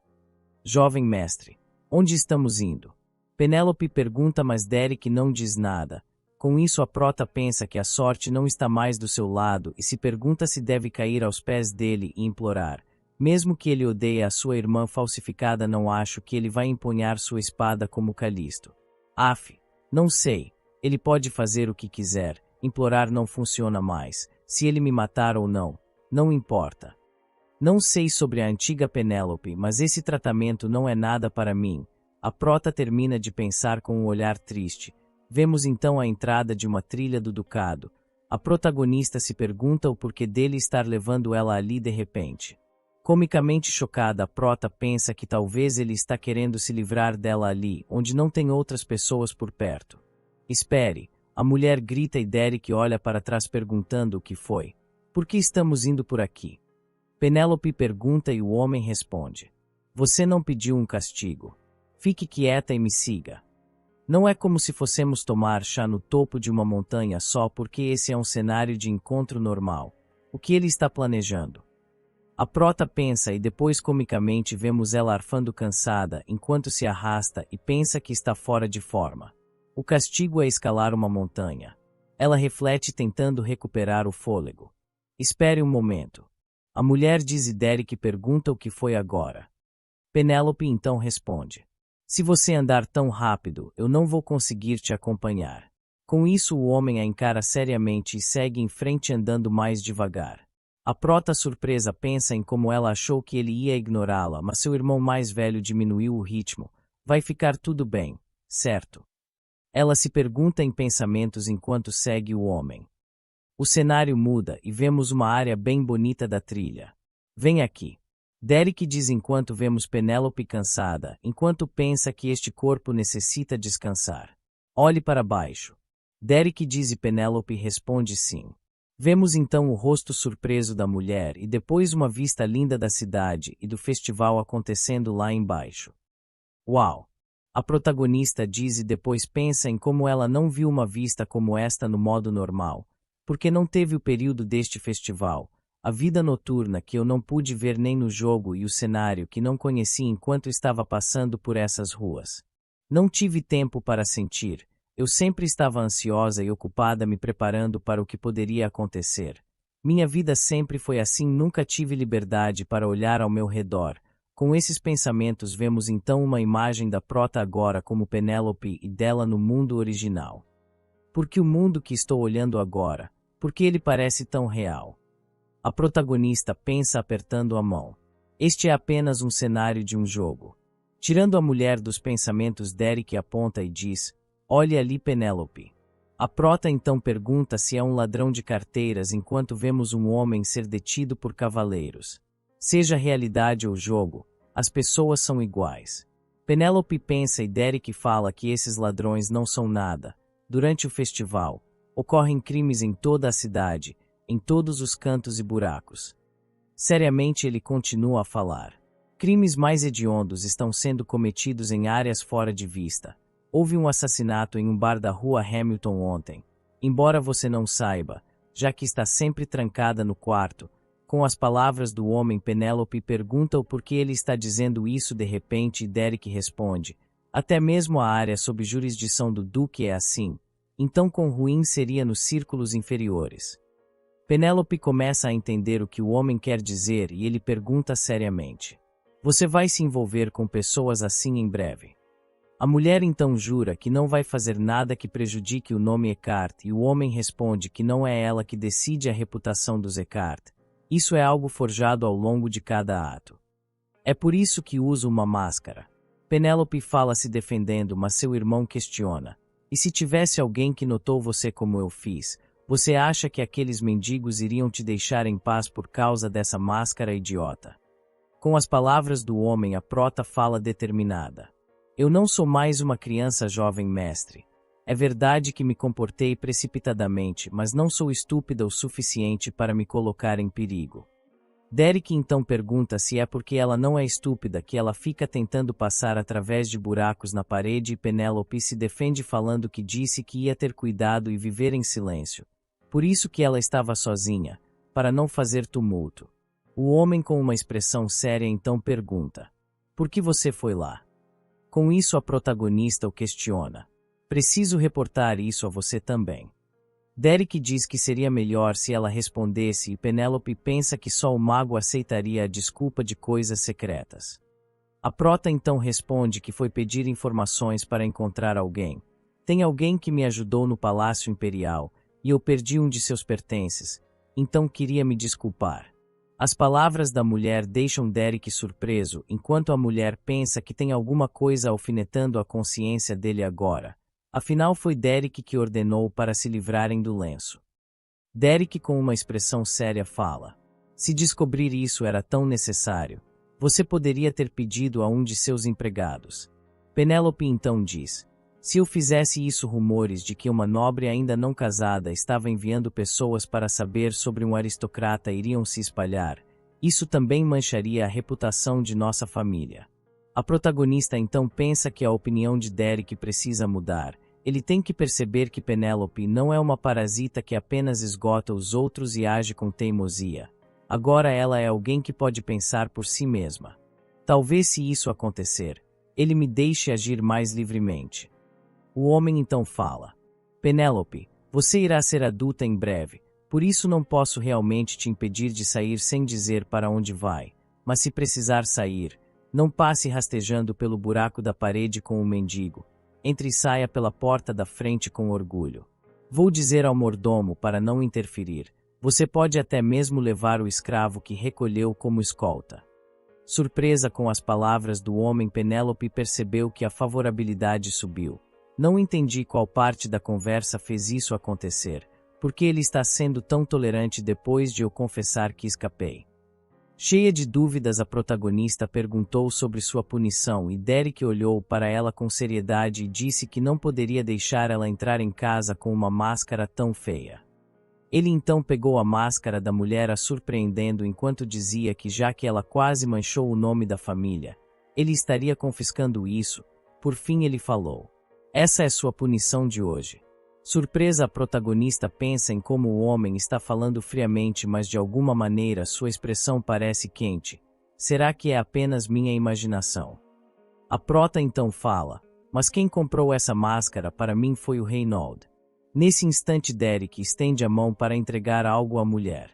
Jovem mestre, onde estamos indo? Penélope pergunta, mas Derek não diz nada. Com isso, a prota pensa que a sorte não está mais do seu lado e se pergunta se deve cair aos pés dele e implorar: mesmo que ele odeie a sua irmã falsificada, não acho que ele vai empunhar sua espada como Calisto. Af, não sei. Ele pode fazer o que quiser. Implorar não funciona mais. Se ele me matar ou não, não importa. Não sei sobre a antiga Penélope, mas esse tratamento não é nada para mim. A prota termina de pensar com um olhar triste. Vemos então a entrada de uma trilha do ducado. A protagonista se pergunta o porquê dele estar levando ela ali de repente. Comicamente chocada, a prota pensa que talvez ele está querendo se livrar dela ali, onde não tem outras pessoas por perto. Espere, a mulher grita e Derek olha para trás perguntando o que foi. Por que estamos indo por aqui? Penélope pergunta e o homem responde: você não pediu um castigo. Fique quieta e me siga. Não é como se fossemos tomar chá no topo de uma montanha só porque esse é um cenário de encontro normal. O que ele está planejando? A prota pensa e depois comicamente vemos ela arfando cansada enquanto se arrasta e pensa que está fora de forma. O castigo é escalar uma montanha. Ela reflete tentando recuperar o fôlego. Espere um momento. A mulher diz e Derek pergunta o que foi agora. Penélope então responde: se você andar tão rápido, eu não vou conseguir te acompanhar. Com isso, o homem a encara seriamente e segue em frente andando mais devagar. A prota, surpresa, pensa em como ela achou que ele ia ignorá-la, mas seu irmão mais velho diminuiu o ritmo. Vai ficar tudo bem, certo? Ela se pergunta em pensamentos enquanto segue o homem. O cenário muda e vemos uma área bem bonita da trilha. Vem aqui. Derek diz enquanto vemos Penélope cansada, enquanto pensa que este corpo necessita descansar. Olhe para baixo. Derek diz e Penélope responde sim. Vemos então o rosto surpreso da mulher e depois uma vista linda da cidade e do festival acontecendo lá embaixo. Uau! A protagonista diz e depois pensa em como ela não viu uma vista como esta no modo normal, porque não teve o período deste festival. A vida noturna que eu não pude ver nem no jogo e o cenário que não conheci enquanto estava passando por essas ruas. Não tive tempo para sentir, eu sempre estava ansiosa e ocupada me preparando para o que poderia acontecer. Minha vida sempre foi assim, nunca tive liberdade para olhar ao meu redor. Com esses pensamentos vemos então uma imagem da prota agora como Penélope e dela no mundo original. Porque o mundo que estou olhando agora, porque ele parece tão real? A protagonista pensa apertando a mão. Este é apenas um cenário de um jogo. Tirando a mulher dos pensamentos, Derek aponta e diz: olhe ali, Penélope. A prota então pergunta se é um ladrão de carteiras enquanto vemos um homem ser detido por cavaleiros. Seja realidade ou jogo, as pessoas são iguais. Penélope pensa e Derek fala que esses ladrões não são nada. Durante o festival, ocorrem crimes em toda a cidade, em todos os cantos e buracos. Seriamente ele continua a falar. Crimes mais hediondos estão sendo cometidos em áreas fora de vista. Houve um assassinato em um bar da rua Hamilton ontem. Embora você não saiba, já que está sempre trancada no quarto, Com as palavras do homem, Penélope pergunta o porquê ele está dizendo isso de repente e Derek responde: até mesmo a área sob jurisdição do duque é assim, então quão ruim seria nos círculos inferiores. Penélope começa a entender o que o homem quer dizer e ele pergunta seriamente: você vai se envolver com pessoas assim em breve? A mulher então jura que não vai fazer nada que prejudique o nome Eckhart e o homem responde que não é ela que decide a reputação dos Eckhart. Isso é algo forjado ao longo de cada ato. É por isso que uso uma máscara. Penélope fala se defendendo, mas seu irmão questiona: e se tivesse alguém que notou você como eu fiz, você acha que aqueles mendigos iriam te deixar em paz por causa dessa máscara idiota? Com as palavras do homem, a prota fala determinada: eu não sou mais uma criança, jovem mestre. É verdade que me comportei precipitadamente, mas não sou estúpida o suficiente para me colocar em perigo. Derek então pergunta se é porque ela não é estúpida que ela fica tentando passar através de buracos na parede e Penélope se defende falando que disse que ia ter cuidado e viver em silêncio. Por isso que ela estava sozinha, para não fazer tumulto. O homem com uma expressão séria então pergunta: por que você foi lá? Com isso a protagonista o questiona: preciso reportar isso a você também. Derek diz que seria melhor se ela respondesse e Penélope pensa que só o mago aceitaria a desculpa de coisas secretas. A prota então responde que foi pedir informações para encontrar alguém. Tem alguém que me ajudou no Palácio Imperial, e eu perdi um de seus pertences, então queria me desculpar. As palavras da mulher deixam Derek surpreso, enquanto a mulher pensa que tem alguma coisa alfinetando a consciência dele agora. Afinal foi Derek que ordenou para se livrarem do lenço. Derek com uma expressão séria fala: se descobrir isso era tão necessário, você poderia ter pedido a um de seus empregados. Penélope então diz: se eu fizesse isso, rumores de que uma nobre ainda não casada estava enviando pessoas para saber sobre um aristocrata iriam se espalhar. Isso também mancharia a reputação de nossa família. A protagonista então pensa que a opinião de Derek precisa mudar. Ele tem que perceber que Penélope não é uma parasita que apenas esgota os outros e age com teimosia. Agora ela é alguém que pode pensar por si mesma. Talvez se isso acontecer, ele me deixe agir mais livremente. O homem então fala: Penélope, você irá ser adulta em breve, por isso não posso realmente te impedir de sair sem dizer para onde vai, mas se precisar sair, não passe rastejando pelo buraco da parede com o mendigo. Entre e saia pela porta da frente com orgulho. Vou dizer ao mordomo para não interferir. Você pode até mesmo levar o escravo que recolheu como escolta. Surpresa com as palavras do homem, Penélope percebeu que a favorabilidade subiu. Não entendi qual parte da conversa fez isso acontecer, porque ele está sendo tão tolerante depois de eu confessar que escapei. Cheia de dúvidas, a protagonista perguntou sobre sua punição e Derek olhou para ela com seriedade e disse que não poderia deixar ela entrar em casa com uma máscara tão feia. Ele então pegou a máscara da mulher, a surpreendendo enquanto dizia que já que ela quase manchou o nome da família, ele estaria confiscando isso. Por fim ele falou: essa é sua punição de hoje. Surpresa, a protagonista pensa em como o homem está falando friamente, mas de alguma maneira sua expressão parece quente. Será que é apenas minha imaginação? A prota então fala: mas quem comprou essa máscara para mim foi o Reynold. Nesse instante Derek estende a mão para entregar algo à mulher.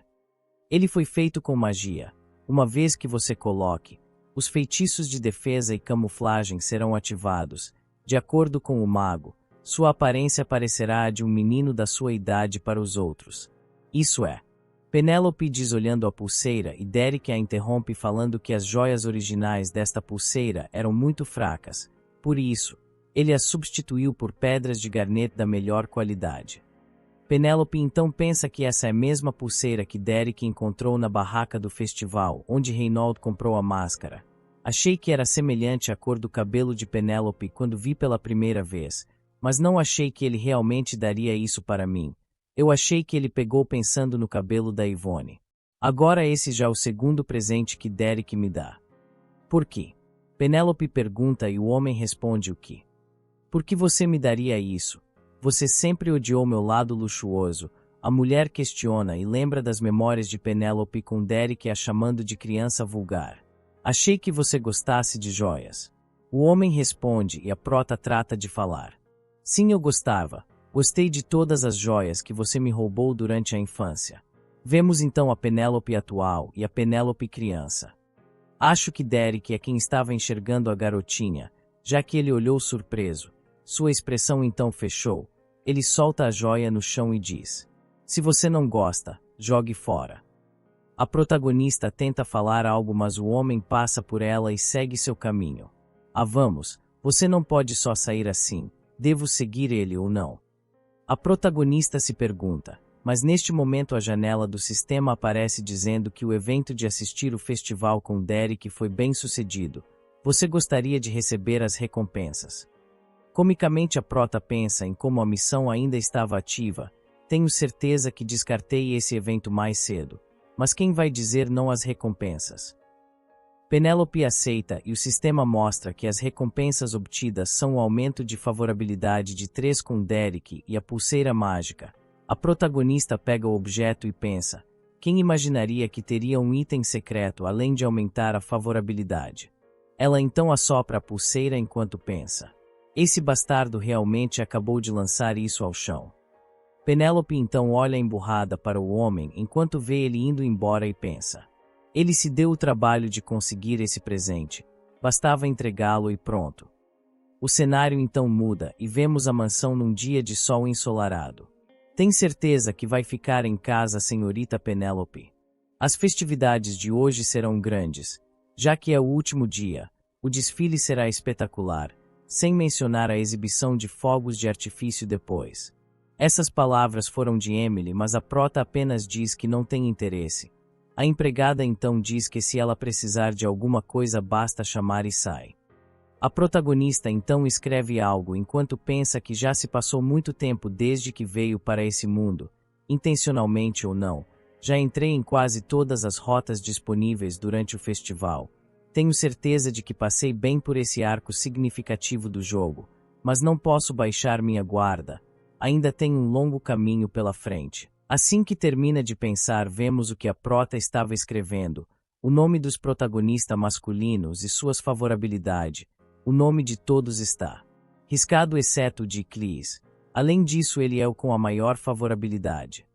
Ele foi feito com magia. Uma vez que você coloque, os feitiços de defesa e camuflagem serão ativados. De acordo com o mago, sua aparência parecerá a de um menino da sua idade para os outros. Isso é. Penélope diz olhando a pulseira e Derek a interrompe falando que as joias originais desta pulseira eram muito fracas. Por isso, ele as substituiu por pedras de garnet da melhor qualidade. Penélope então pensa que essa é a mesma pulseira que Derek encontrou na barraca do festival, onde Reynold comprou a máscara. Achei que era semelhante à cor do cabelo de Penélope quando vi pela primeira vez, mas não achei que ele realmente daria isso para mim. Eu achei que ele pegou pensando no cabelo da Yvonne. Agora esse já é o segundo presente que Derek me dá. Por quê? Penélope pergunta e o homem responde: o quê? Por que você me daria isso? Você sempre odiou meu lado luxuoso, A mulher questiona e lembra das memórias de Penélope com Derek a chamando de criança vulgar. Achei que você gostasse de joias. O homem responde e a prota trata de falar. Sim, eu gostava. Gostei de todas as joias que você me roubou durante a infância. Vemos então a Penélope atual e a Penélope criança. Acho que Derek é quem estava enxergando a garotinha, já que ele olhou surpreso. Sua expressão então fechou. Ele solta a joia no chão e diz: se você não gosta, jogue fora. A protagonista tenta falar algo, mas o homem passa por ela e segue seu caminho. Ah, vamos, você não pode só sair assim. Devo seguir ele ou não? A protagonista se pergunta, mas neste momento a janela do sistema aparece dizendo que o evento de assistir o festival com Derek foi bem sucedido. Você gostaria de receber as recompensas? Comicamente a prota pensa em como a missão ainda estava ativa. Tenho certeza que descartei esse evento mais cedo. Mas quem vai dizer não às recompensas? Penélope aceita e o sistema mostra que as recompensas obtidas são o aumento de favorabilidade de 3 com Derek e a pulseira mágica. A protagonista pega o objeto e pensa: quem imaginaria que teria um item secreto além de aumentar a favorabilidade? Ela então assopra a pulseira enquanto pensa: esse bastardo realmente acabou de lançar isso ao chão. Penélope então olha emburrada para o homem enquanto vê ele indo embora e pensa: ele se deu o trabalho de conseguir esse presente, bastava entregá-lo e pronto. O cenário então muda e vemos a mansão num dia de sol ensolarado. Tem certeza que vai ficar em casa, senhorita Penélope? As festividades de hoje serão grandes, já que é o último dia. O desfile será espetacular, sem mencionar a exibição de fogos de artifício depois. Essas palavras foram de Emily, mas a prota apenas diz que não tem interesse. A empregada então diz que se ela precisar de alguma coisa basta chamar e sai. A protagonista então escreve algo enquanto pensa que já se passou muito tempo desde que veio para esse mundo, intencionalmente ou não. Já entrei em quase todas as rotas disponíveis durante o festival. Tenho certeza de que passei bem por esse arco significativo do jogo, mas não posso baixar minha guarda. Ainda tem um longo caminho pela frente. Assim que termina de pensar, vemos o que a prota estava escrevendo, o nome dos protagonistas masculinos e suas favorabilidade. O nome de todos está riscado exceto o de Cleese. Além disso, ele é o com a maior favorabilidade.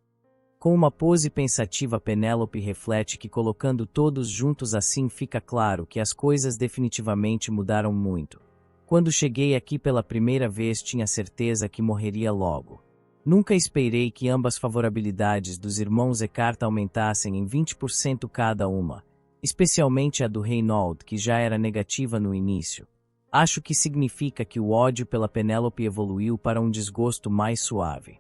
Com uma pose pensativa, Penélope reflete que colocando todos juntos assim fica claro que as coisas definitivamente mudaram muito. Quando cheguei aqui pela primeira vez tinha certeza que morreria logo. Nunca esperei que ambas favorabilidades dos irmãos Eckhart aumentassem em 20% cada uma, especialmente a do Reynold, que já era negativa no início. Acho que significa que o ódio pela Penélope evoluiu para um desgosto mais suave.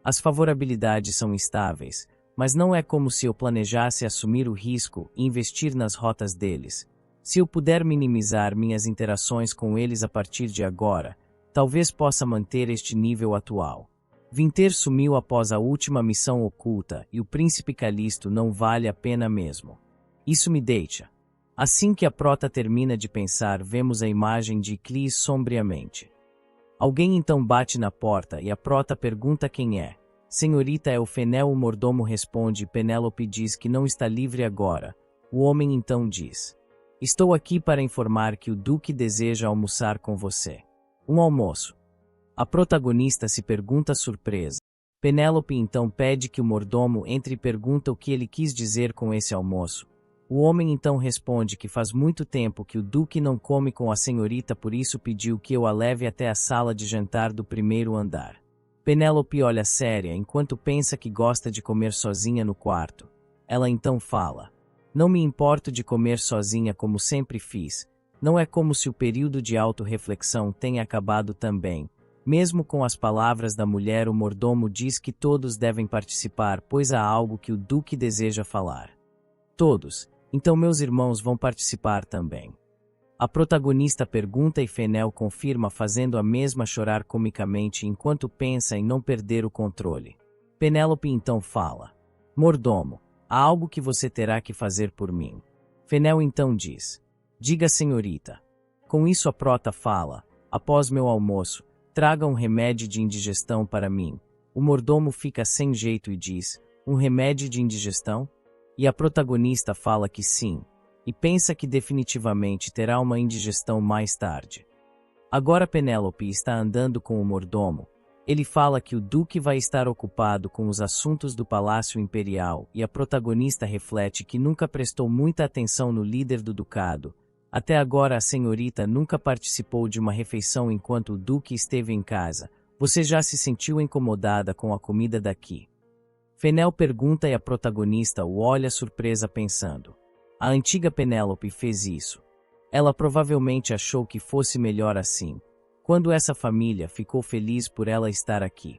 As favorabilidades são estáveis, mas não é como se eu planejasse assumir o risco e investir nas rotas deles. Se eu puder minimizar minhas interações com eles a partir de agora, talvez possa manter este nível atual. Vinter sumiu após a última missão oculta e o príncipe Calisto não vale a pena mesmo. Isso me deixa. Assim que a prota termina de pensar, vemos a imagem de Cleese sombriamente. Alguém então bate na porta e a prota pergunta quem é. Senhorita, é o Fenel. O mordomo responde e Penélope diz que não está livre agora. O homem então diz: estou aqui para informar que o Duque deseja almoçar com você. Um almoço. A protagonista se pergunta surpresa. Penélope então pede que o mordomo entre e pergunta o que ele quis dizer com esse almoço. O homem então responde que faz muito tempo que o Duque não come com a senhorita, por isso pediu que eu a leve até a sala de jantar do primeiro andar. Penélope olha séria enquanto pensa que gosta de comer sozinha no quarto. Ela então fala: não me importo de comer sozinha como sempre fiz. Não é como se o período de autorreflexão tenha acabado também. Mesmo com as palavras da mulher, o mordomo diz que todos devem participar, pois há algo que o Duque deseja falar. Todos. Então meus irmãos vão participar também. A protagonista pergunta e Fenel confirma, fazendo a mesma chorar comicamente enquanto pensa em não perder o controle. Penélope então fala: mordomo, há algo que você terá que fazer por mim. Fenel então diz: diga, senhorita. Com isso a prota fala: após meu almoço, traga um remédio de indigestão para mim. O mordomo fica sem jeito e diz: um remédio de indigestão? E a protagonista fala que sim, e pensa que definitivamente terá uma indigestão mais tarde. Agora Penélope está andando com o mordomo. Ele fala que o duque vai estar ocupado com os assuntos do Palácio Imperial e a protagonista reflete que nunca prestou muita atenção no líder do ducado. Até agora a senhorita nunca participou de uma refeição enquanto o duque esteve em casa. Você já se sentiu incomodada com a comida daqui? Fenel pergunta e a protagonista o olha surpresa pensando. A antiga Penélope fez isso. Ela provavelmente achou que fosse melhor assim. Quando essa família ficou feliz por ela estar aqui,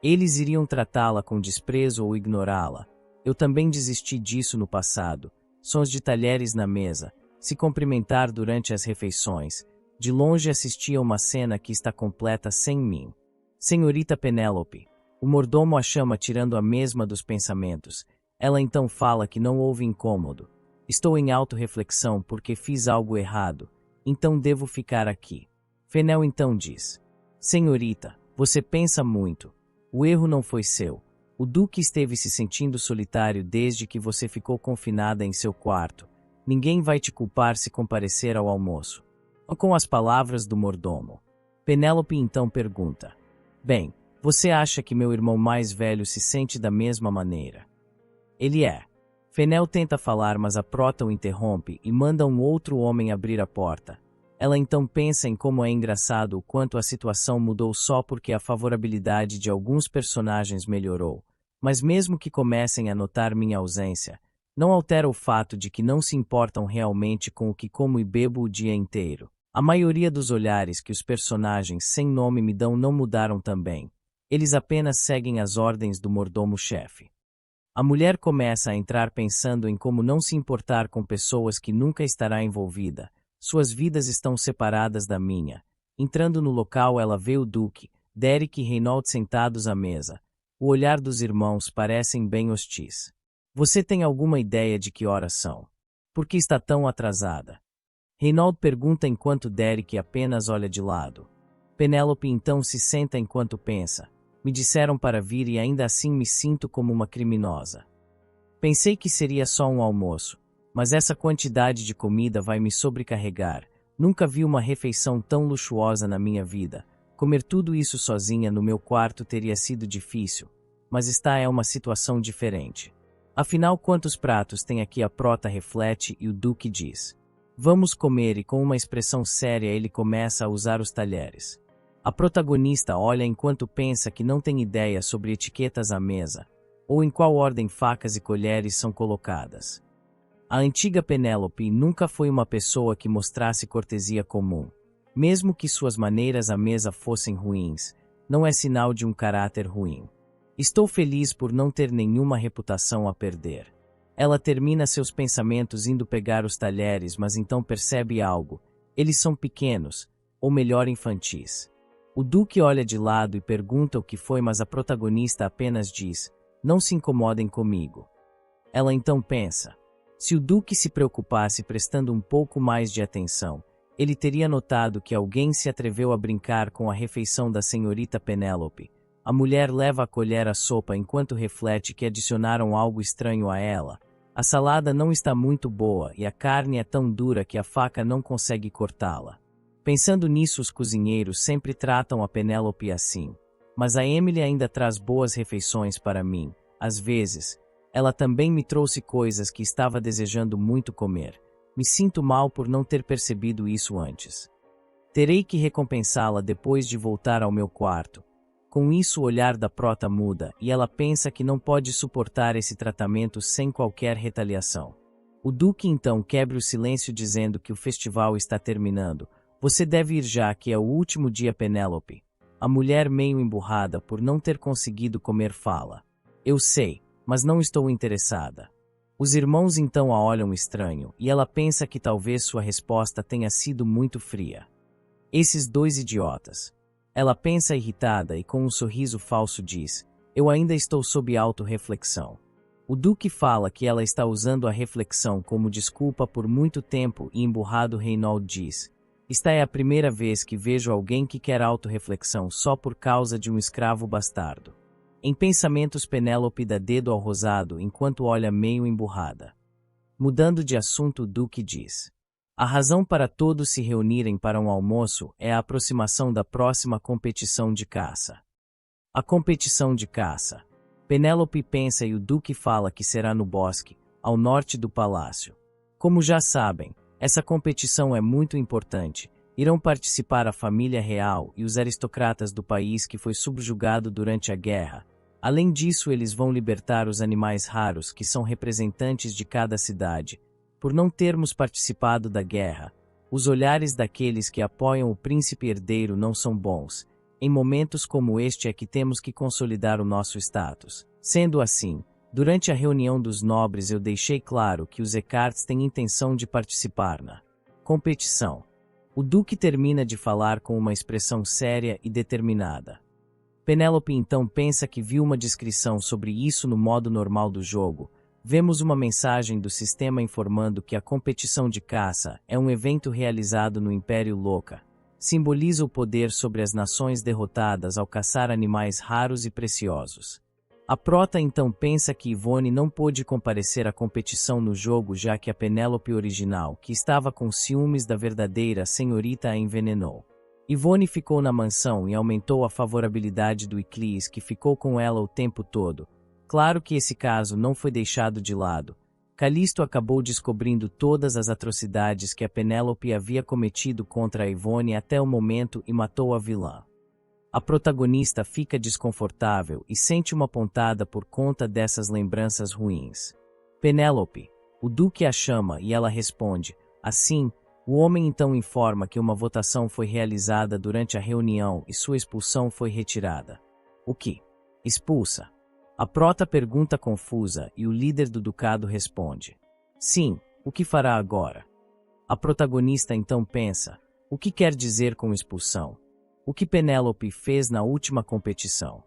eles iriam tratá-la com desprezo ou ignorá-la. Eu também desisti disso no passado. Sons de talheres na mesa, se cumprimentar durante as refeições. De longe assistia uma cena que está completa sem mim. Senhorita Penélope, o mordomo a chama tirando a mesma dos pensamentos. Ela então fala que não houve incômodo. Estou em autorreflexão porque fiz algo errado, então devo ficar aqui. Fenel então diz: senhorita, você pensa muito. O erro não foi seu. O duque esteve se sentindo solitário desde que você ficou confinada em seu quarto. Ninguém vai te culpar se comparecer ao almoço. Com as palavras do mordomo. Penélope então pergunta: bem, você acha que meu irmão mais velho se sente da mesma maneira? Ele é. Fenel tenta falar, mas a prota o interrompe e manda um outro homem abrir a porta. Ela então pensa em como é engraçado o quanto a situação mudou só porque a favorabilidade de alguns personagens melhorou. Mas mesmo que comecem a notar minha ausência, não altera o fato de que não se importam realmente com o que como e bebo o dia inteiro. A maioria dos olhares que os personagens sem nome me dão não mudaram também. Eles apenas seguem as ordens do mordomo-chefe. A mulher começa a entrar pensando em como não se importar com pessoas que nunca estará envolvida. Suas vidas estão separadas da minha. Entrando no local ela vê o duque, Derek e Reynolds sentados à mesa. O olhar dos irmãos parecem bem hostis. Você tem alguma ideia de que horas são? Por que está tão atrasada? Reynolds pergunta enquanto Derek apenas olha de lado. Penélope então se senta enquanto pensa. Me disseram para vir e ainda assim me sinto como uma criminosa. Pensei que seria só um almoço. Mas essa quantidade de comida vai me sobrecarregar. Nunca vi uma refeição tão luxuosa na minha vida. Comer tudo isso sozinha no meu quarto teria sido difícil. Mas esta é uma situação diferente. Afinal, quantos pratos tem aqui? A prota reflete e o duque diz: vamos comer, e com uma expressão séria ele começa a usar os talheres. A protagonista olha enquanto pensa que não tem ideia sobre etiquetas à mesa, ou em qual ordem facas e colheres são colocadas. A antiga Penélope nunca foi uma pessoa que mostrasse cortesia comum. Mesmo que suas maneiras à mesa fossem ruins, não é sinal de um caráter ruim. Estou feliz por não ter nenhuma reputação a perder. Ela termina seus pensamentos indo pegar os talheres, mas então percebe algo. Eles são pequenos, ou melhor, infantis. O duque olha de lado e pergunta o que foi, mas a protagonista apenas diz: não se incomodem comigo. Ela então pensa: se o duque se preocupasse prestando um pouco mais de atenção, ele teria notado que alguém se atreveu a brincar com a refeição da senhorita Penélope. A mulher leva a colher à sopa enquanto reflete que adicionaram algo estranho a ela. A salada não está muito boa e a carne é tão dura que a faca não consegue cortá-la. Pensando nisso, os cozinheiros sempre tratam a Penélope assim. Mas a Emily ainda traz boas refeições para mim. Às vezes, ela também me trouxe coisas que estava desejando muito comer. Me sinto mal por não ter percebido isso antes. Terei que recompensá-la depois de voltar ao meu quarto. Com isso o olhar da prota muda e ela pensa que não pode suportar esse tratamento sem qualquer retaliação. O duque então quebra o silêncio dizendo que o festival está terminando. Você deve ir já, que é o último dia. Penélope. A mulher, meio emburrada por não ter conseguido comer, fala: eu sei, mas não estou interessada. Os irmãos então a olham estranho e ela pensa que talvez sua resposta tenha sido muito fria. Esses dois idiotas. Ela pensa irritada e com um sorriso falso diz: eu ainda estou sob auto-reflexão. O duque fala que ela está usando a reflexão como desculpa por muito tempo e emburrado Reynolds diz: esta é a primeira vez que vejo alguém que quer auto-reflexão só por causa de um escravo bastardo. Em pensamentos, Penélope dá dedo ao rosado enquanto olha meio emburrada. Mudando de assunto, o Duque diz: a razão para todos se reunirem para um almoço é a aproximação da próxima competição de caça. A competição de caça. Penélope pensa e o Duque fala que será no bosque, ao norte do palácio. Como já sabem, essa competição é muito importante. Irão participar a família real e os aristocratas do país que foi subjugado durante a guerra. Além disso, eles vão libertar os animais raros que são representantes de cada cidade. Por não termos participado da guerra, os olhares daqueles que apoiam o príncipe herdeiro não são bons. Em momentos como este é que temos que consolidar o nosso status. Sendo assim, durante a reunião dos nobres eu deixei claro que os Ecarts têm intenção de participar na competição. O Duque termina de falar com uma expressão séria e determinada. Penélope então pensa que viu uma descrição sobre isso no modo normal do jogo. Vemos uma mensagem do sistema informando que a competição de caça é um evento realizado no Império Loca. Simboliza o poder sobre as nações derrotadas ao caçar animais raros e preciosos. A Prota então pensa que Yvonne não pôde comparecer à competição no jogo já que a Penélope original, que estava com ciúmes da verdadeira senhorita, a envenenou. Yvonne ficou na mansão e aumentou a favorabilidade do Iclis, que ficou com ela o tempo todo. Claro que esse caso não foi deixado de lado. Calisto acabou descobrindo todas as atrocidades que a Penélope havia cometido contra a Yvonne até o momento e matou a vilã. A protagonista fica desconfortável e sente uma pontada por conta dessas lembranças ruins. Penélope, o Duque a chama e ela responde. Assim, o homem então informa que uma votação foi realizada durante a reunião e sua expulsão foi retirada. O que? Expulsa? A Prota pergunta confusa e o líder do ducado responde: sim, o que fará agora? A protagonista então pensa: o que quer dizer com expulsão? O que Penélope fez na última competição?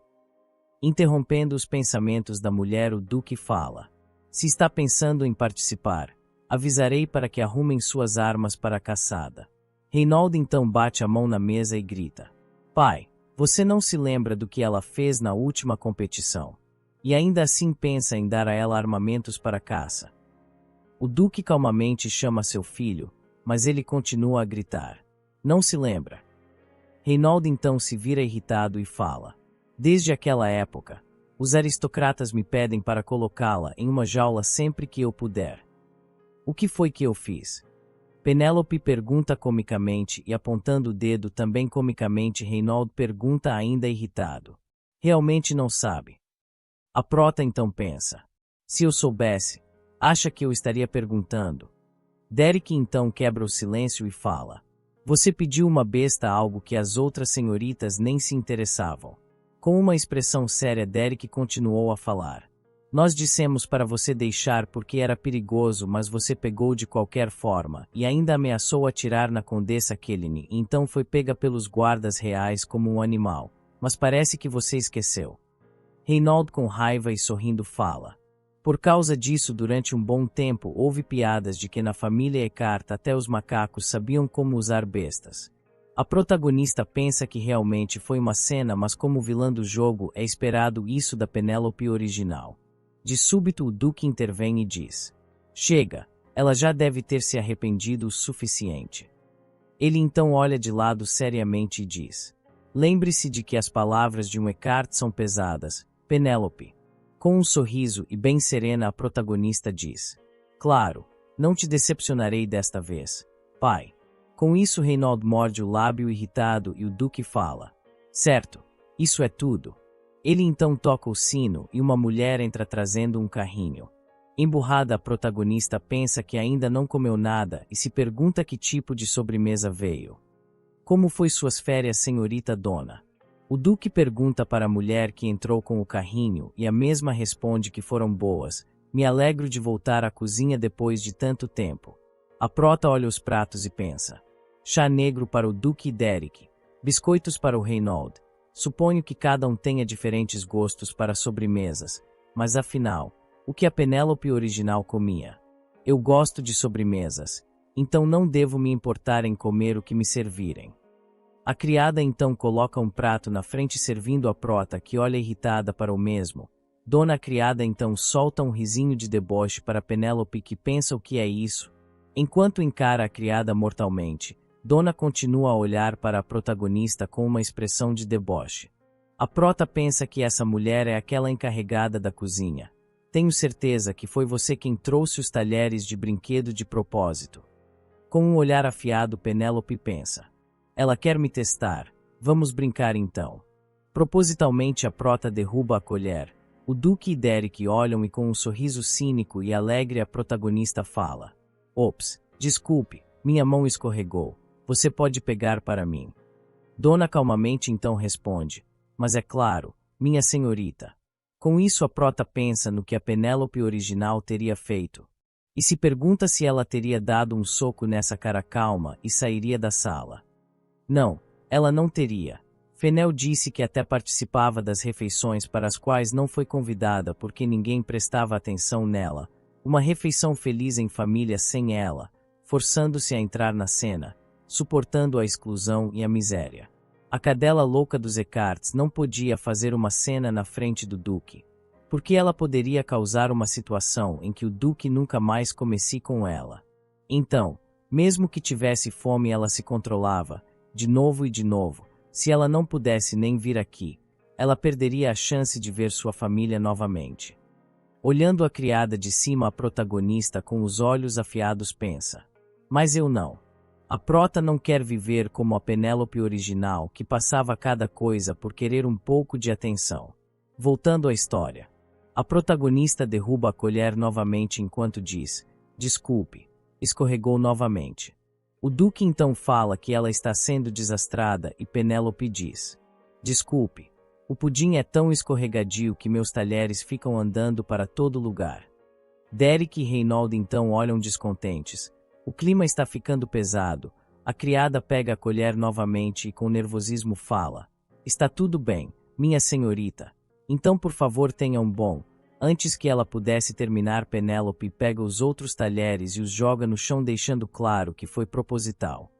Interrompendo os pensamentos da mulher, o Duque fala: se está pensando em participar, avisarei para que arrumem suas armas para a caçada. Reinaldo então bate a mão na mesa e grita: pai, você não se lembra do que ela fez na última competição? E ainda assim pensa em dar a ela armamentos para a caça. O Duque calmamente chama seu filho, mas ele continua a gritar: não se lembra. Reinaldo então se vira irritado e fala: desde aquela época, os aristocratas me pedem para colocá-la em uma jaula sempre que eu puder. O que foi que eu fiz? Penélope pergunta comicamente e apontando o dedo também comicamente. Reinaldo pergunta ainda irritado: realmente não sabe? A Prota então pensa: se eu soubesse, acha que eu estaria perguntando? Derek então quebra o silêncio e fala: você pediu uma besta, algo que as outras senhoritas nem se interessavam. Com uma expressão séria, Derek continuou a falar: nós dissemos para você deixar porque era perigoso, mas você pegou de qualquer forma, e ainda ameaçou atirar na Condessa Kelly, e então foi pega pelos guardas reais como um animal. Mas parece que você esqueceu. Reinaldo com raiva e sorrindo fala: por causa disso, durante um bom tempo houve piadas de que na família Ecart até os macacos sabiam como usar bestas. A protagonista pensa que realmente foi uma cena, mas como vilã do jogo é esperado isso da Penélope original. De súbito o Duque intervém e diz: chega, ela já deve ter se arrependido o suficiente. Ele então olha de lado seriamente e diz: lembre-se de que as palavras de um Ecart são pesadas, Penélope. Com um sorriso e bem serena, a protagonista diz: claro, não te decepcionarei desta vez, pai. Com isso, Reinaldo morde o lábio irritado e o Duque fala: certo, isso é tudo. Ele então toca o sino e uma mulher entra trazendo um carrinho. Emburrada, a protagonista pensa que ainda não comeu nada e se pergunta que tipo de sobremesa veio. Como foi suas férias, senhorita dona? O Duque pergunta para a mulher que entrou com o carrinho e a mesma responde que foram boas. Me alegro de voltar à cozinha depois de tanto tempo. A Prota olha os pratos e pensa: chá negro para o Duque e Derek, biscoitos para o Reinaldo. Suponho que cada um tenha diferentes gostos para sobremesas, mas afinal, o que a Penélope original comia? Eu gosto de sobremesas, então não devo me importar em comer o que me servirem. A criada então coloca um prato na frente servindo a prota, que olha irritada para o mesmo. Dona criada então solta um risinho de deboche para Penélope, que pensa o que é isso. Enquanto encara a criada mortalmente, Dona continua a olhar para a protagonista com uma expressão de deboche. A prota pensa que essa mulher é aquela encarregada da cozinha. Tenho certeza que foi você quem trouxe os talheres de brinquedo de propósito. Com um olhar afiado, Penélope pensa. Ela quer me testar. Vamos brincar então. Propositalmente a prota derruba a colher. O Duque e Derek olham e com um sorriso cínico e alegre a protagonista fala. Ops, desculpe, minha mão escorregou. Você pode pegar para mim. Dona calmamente então responde. Mas é claro, minha senhorita. Com isso a prota pensa no que a Penélope original teria feito. E se pergunta se ela teria dado um soco nessa cara calma e sairia da sala. Não, ela não teria. Fenel disse que até participava das refeições para as quais não foi convidada porque ninguém prestava atenção nela. Uma refeição feliz em família sem ela, forçando-se a entrar na cena, suportando a exclusão e a miséria. A cadela louca dos Ecarts não podia fazer uma cena na frente do Duque, porque ela poderia causar uma situação em que o Duque nunca mais comesse com ela. Então, mesmo que tivesse fome, ela se controlava, de novo e de novo. Se ela não pudesse nem vir aqui, ela perderia a chance de ver sua família novamente. Olhando a criada de cima, a protagonista com os olhos afiados pensa. Mas eu não. A prota não quer viver como a Penélope original, que passava cada coisa por querer um pouco de atenção. Voltando à história. A protagonista derruba a colher novamente enquanto diz, desculpe, escorregou novamente. O Duque então fala que ela está sendo desastrada e Penélope diz, desculpe, o pudim é tão escorregadio que meus talheres ficam andando para todo lugar. Derek e Reinaldo então olham descontentes. O clima está ficando pesado. A criada pega a colher novamente e com nervosismo fala, está tudo bem, minha senhorita. Então por favor tenha um bom. Antes que ela pudesse terminar, Penélope pega os outros talheres e os joga no chão, deixando claro que foi proposital.